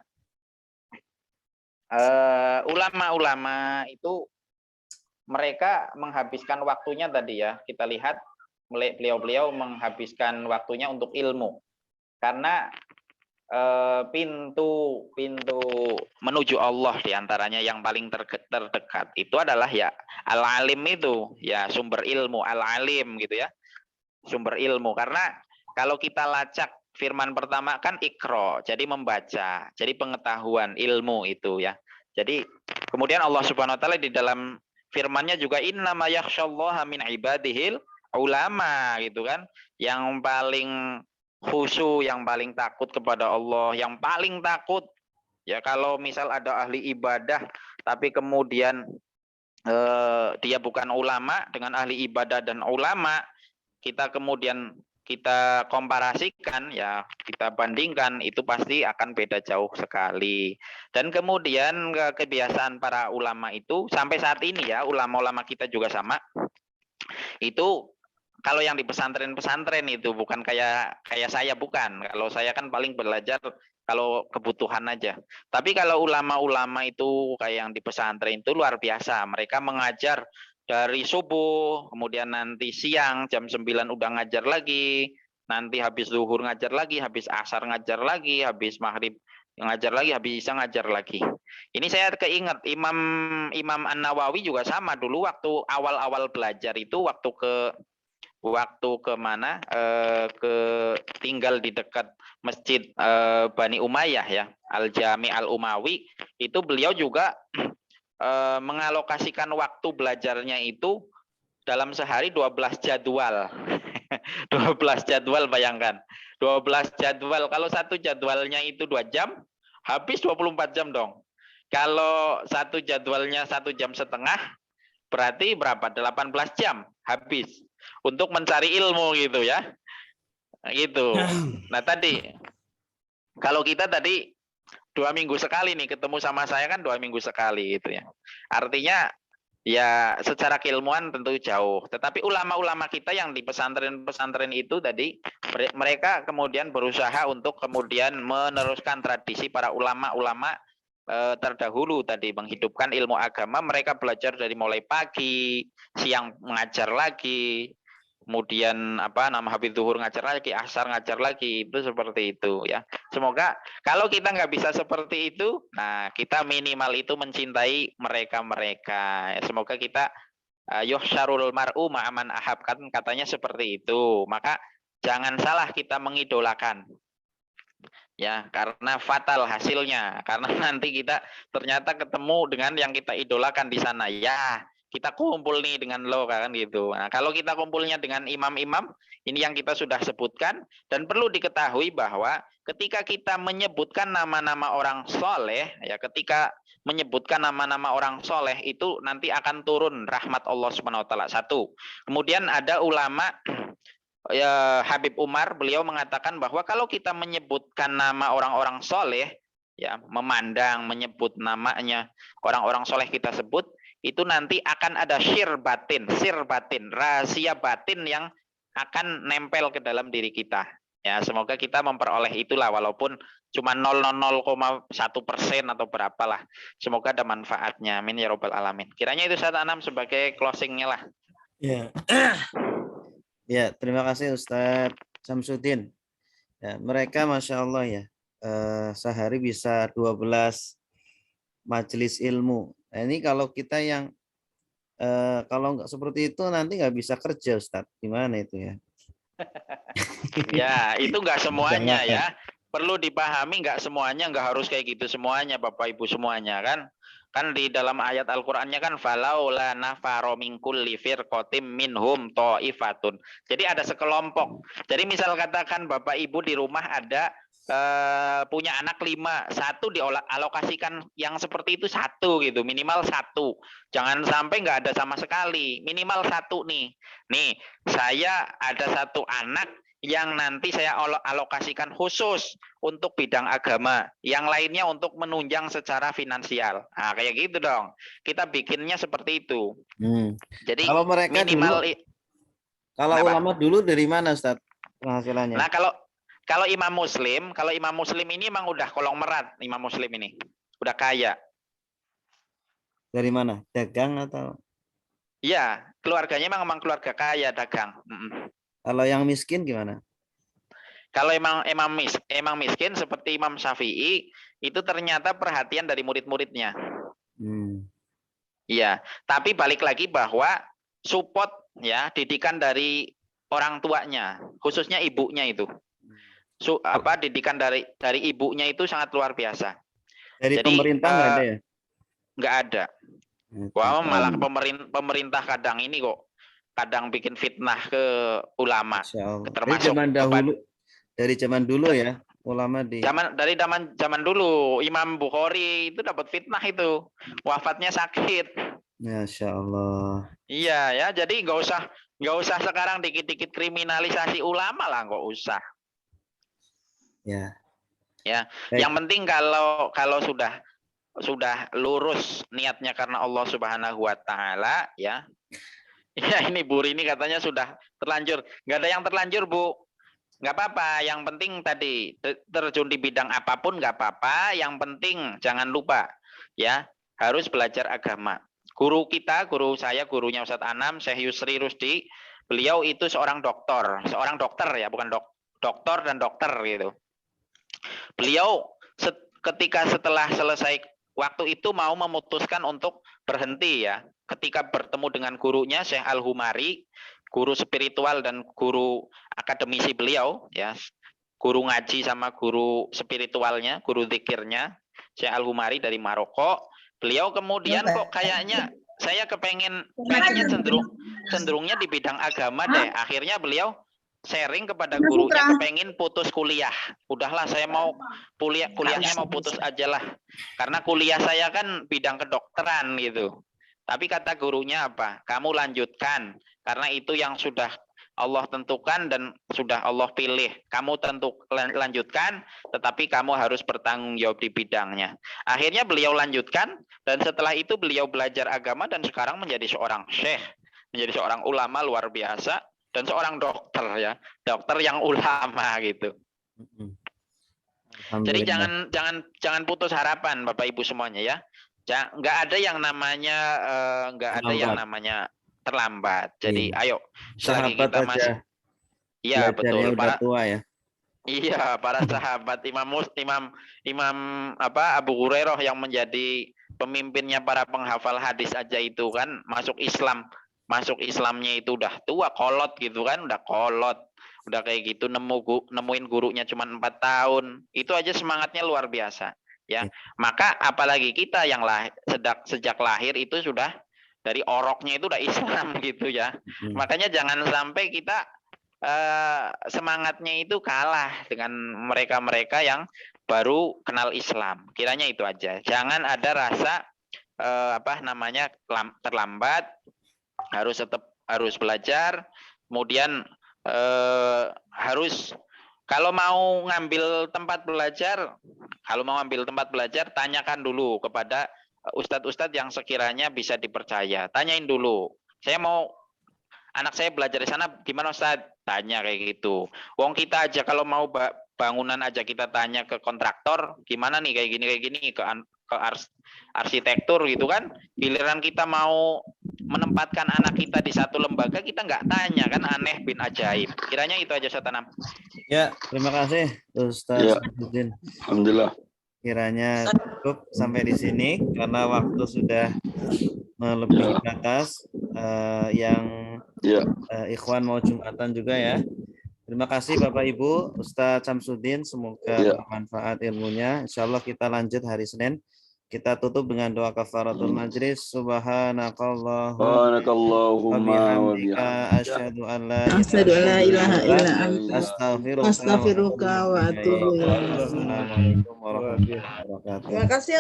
itu mereka menghabiskan waktunya tadi ya. Kita lihat beliau menghabiskan waktunya untuk ilmu. Karena pintu menuju Allah diantaranya yang paling terdekat itu adalah ya al-alim itu ya, sumber ilmu, al-alim gitu ya, sumber ilmu. Karena kalau kita lacak firman pertama kan ikro, jadi membaca, jadi pengetahuan ilmu itu ya. Jadi kemudian Allah Subhanahu wa taala di dalam firman-Nya juga innama yakhsyallaha min ibadihil ulama gitu kan, yang paling khusyuk, yang paling takut kepada Allah, yang paling takut ya kalau misal ada ahli ibadah tapi kemudian dia bukan ulama dengan ahli ibadah dan ulama, kita kemudian kita komparasikan ya, kita bandingkan, itu pasti akan beda jauh sekali. Dan kemudian kebiasaan para ulama itu sampai saat ini ya, ulama-ulama kita juga sama. Itu kalau yang di pesantren-pesantren itu bukan kayak saya, bukan. Kalau saya kan paling belajar kalau kebutuhan aja. Tapi kalau ulama-ulama itu kayak yang di pesantren itu luar biasa. Mereka mengajar dari subuh, kemudian nanti siang jam 9 udah ngajar lagi, nanti habis zuhur ngajar lagi, habis asar ngajar lagi, habis maghrib ngajar lagi, habis isya ngajar lagi. Ini saya keinget Imam An-Nawawi juga sama dulu waktu awal-awal belajar itu, waktu ke mana, ke tinggal di dekat masjid Bani Umayyah ya, Al-Jami Al-Umawi, itu beliau juga mengalokasikan waktu belajarnya itu dalam sehari 12 jadwal. 12 jadwal, bayangkan. 12 jadwal, kalau satu jadwalnya itu 2 jam, habis 24 jam dong. Kalau satu jadwalnya 1,5 jam, berarti berapa? 18 jam habis untuk mencari ilmu gitu ya. Gitu. Nah tadi, kalau kita tadi 2 minggu sekali nih ketemu sama saya kan 2 minggu sekali gitu ya. Artinya ya secara keilmuan tentu jauh. Tetapi ulama-ulama kita yang di pesantren-pesantren itu tadi mereka kemudian berusaha untuk kemudian meneruskan tradisi para ulama-ulama terdahulu tadi menghidupkan ilmu agama. Mereka belajar dari mulai pagi, siang mengajar lagi, kemudian habis zuhur ngajar lagi, asar ngajar lagi, itu seperti itu ya. Semoga kalau kita nggak bisa seperti itu, nah kita minimal itu mencintai mereka. Semoga kita yuhsyarul mar'u ma'aman ahab, kan katanya seperti itu. Maka jangan salah kita mengidolakan. Ya, karena fatal hasilnya. Karena nanti kita ternyata ketemu dengan yang kita idolakan di sana. Ya, kita kumpul nih dengan lo kan gitu. Nah, kalau kita kumpulnya dengan imam-imam, ini yang kita sudah sebutkan, dan perlu diketahui bahwa ketika kita menyebutkan nama-nama orang soleh, ya ketika menyebutkan nama-nama orang soleh itu nanti akan turun rahmat Allah Subhanahu Wa Taala. Satu. Kemudian ada ulama ya, Habib Umar, beliau mengatakan bahwa kalau kita menyebutkan nama orang-orang soleh, ya memandang, menyebut namanya orang-orang soleh kita sebut, itu nanti akan ada sir batin, rahasia batin yang akan nempel ke dalam diri kita. Ya, semoga kita memperoleh itulah, walaupun cuma 0,01% atau berapalah. Semoga ada manfaatnya. Amin ya robbal alamin. Kiranya itu Ustaz Anam sebagai closingnya lah. Ya. Ya, terima kasih Ustadz Samsudin. Ya, mereka Masya Allah ya, sehari bisa 12 majelis ilmu. Nah, ini kalau kita yang kalau nggak seperti itu nanti nggak bisa kerja Ustadz. Gimana itu ya? Ya, itu nggak semuanya Jangan. ya. Perlu dipahami nggak semuanya, nggak harus kayak gitu semuanya Bapak Ibu semuanya kan. Kan di dalam ayat Al-Qur'annya kan falaula nafaro min kulli firqatin minhum thaifatun. Jadi ada sekelompok. Jadi misal katakan Bapak Ibu di rumah ada punya anak 5, 1 dialokasikan yang seperti itu 1 gitu, minimal 1. Jangan sampai nggak ada sama sekali, minimal 1 nih. Nih, saya ada 1 anak yang nanti saya alokasikan khusus untuk bidang agama, yang lainnya untuk menunjang secara finansial. Nah, kayak gitu dong. Kita bikinnya seperti itu. Jadi kalau mereka minimal dulu, kalau Kenapa? ulama dulu dari mana Ustadz penghasilannya? Nah, kalau Imam Muslim ini emang udah kolong merat, Imam Muslim ini. Udah kaya. Dari mana? Dagang atau? Iya, keluarganya emang keluarga kaya, dagang. Kalau yang miskin gimana? Kalau emang miskin seperti Imam Syafi'i, itu ternyata perhatian dari murid-muridnya. Iya, tapi balik lagi bahwa support ya didikan dari orang tuanya, khususnya ibunya itu. Didikan dari ibunya itu sangat luar biasa. Dari Jadi, pemerintah nggak ada ya? Nggak ada. Wah, malah pemerintah kadang ini kok kadang bikin fitnah ke ulama. Termasuk dari zaman dulu ya, ulama dari zaman dulu Imam Bukhari itu dapat fitnah itu. Wafatnya sakit. Masya Allah. Iya ya, jadi nggak usah sekarang dikit-dikit kriminalisasi ulama lah, nggak usah. Ya. Ya, yang penting kalau sudah lurus niatnya karena Allah Subhanahu Wa Taala ya. Ya ini Bu Rini katanya sudah terlanjur. Nggak ada yang terlanjur Bu. Nggak apa-apa. Yang penting tadi terjun di bidang apapun nggak apa-apa. Yang penting jangan lupa ya harus belajar agama. Guru saya, gurunya Ustadz Anam, Syekh Yusri Rusdi. Beliau itu seorang dokter ya, bukan dokter dan dokter gitu. Beliau ketika setelah selesai waktu itu mau memutuskan untuk berhenti ya. Ketika bertemu dengan gurunya Syekh Al-Humari, guru spiritual dan guru akademisi beliau ya. Guru ngaji sama guru spiritualnya, guru zikirnya Syekh Al-Humari dari Maroko. Beliau kemudian kok kayaknya saya kayaknya cenderungnya di bidang agama deh. Akhirnya beliau sharing kepada gurunya kepengen putus kuliah. Udahlah saya mau kuliahnya mau putus aja lah. Karena kuliah saya kan bidang kedokteran gitu. Tapi kata gurunya apa? Kamu lanjutkan karena itu yang sudah Allah tentukan dan sudah Allah pilih. Kamu lanjutkan, tetapi kamu harus bertanggung jawab di bidangnya. Akhirnya beliau lanjutkan, dan setelah itu beliau belajar agama dan sekarang menjadi seorang syekh, menjadi seorang ulama luar biasa, dan seorang dokter ya, dokter yang ulama gitu. Jadi jangan putus harapan Bapak Ibu semuanya ya. Nggak ada yang namanya terlambat. Jadi ayo selagi Sahabat kita masih aja iya belajarnya betul udah tua ya. Iya, para sahabat Imam Abu Hurairah yang menjadi pemimpinnya para penghafal hadis aja itu kan masuk Islamnya itu udah tua, kolot gitu kan, udah kolot. Udah kayak gitu nemuin gurunya cuma 4 tahun. Itu aja semangatnya luar biasa, ya. Maka apalagi kita yang sejak lahir itu sudah dari oroknya itu udah Islam gitu ya. Makanya jangan sampai kita semangatnya itu kalah dengan mereka-mereka yang baru kenal Islam. Kiranya itu aja. Jangan ada rasa terlambat. Harus belajar. Kemudian harus kalau mau ngambil tempat belajar, tanyakan dulu kepada ustadz-ustadz yang sekiranya bisa dipercaya. Tanyain dulu. Anak saya belajar di sana gimana Ustaz? Tanya kayak gitu. Wong kita aja kalau mau bangunan aja kita tanya ke kontraktor, gimana nih kayak gini ke arsitektur gitu kan. Giliran kita mau menempatkan anak kita di satu lembaga, kita nggak tanya kan, aneh bin ajaib. Kiranya itu aja Ustaz Tanam. Ya, terima kasih Ustaz Samsudin. Alhamdulillah. Kiranya cukup sampai di sini karena waktu sudah melebihi batas yang ikhwan mau Jumatan juga ya. Terima kasih Bapak Ibu, Ustaz Samsudin, semoga bermanfaat ilmunya. Insyaallah kita lanjut hari Senin. Kita tutup dengan doa kafaratul majlis. Subhanakallahumma wa bihamdika asyhadu an la ilaha illa anta astaghfiruka wa atubu ilaik. Assalamualaikum warahmatullahi wabarakatuh. Terima kasih.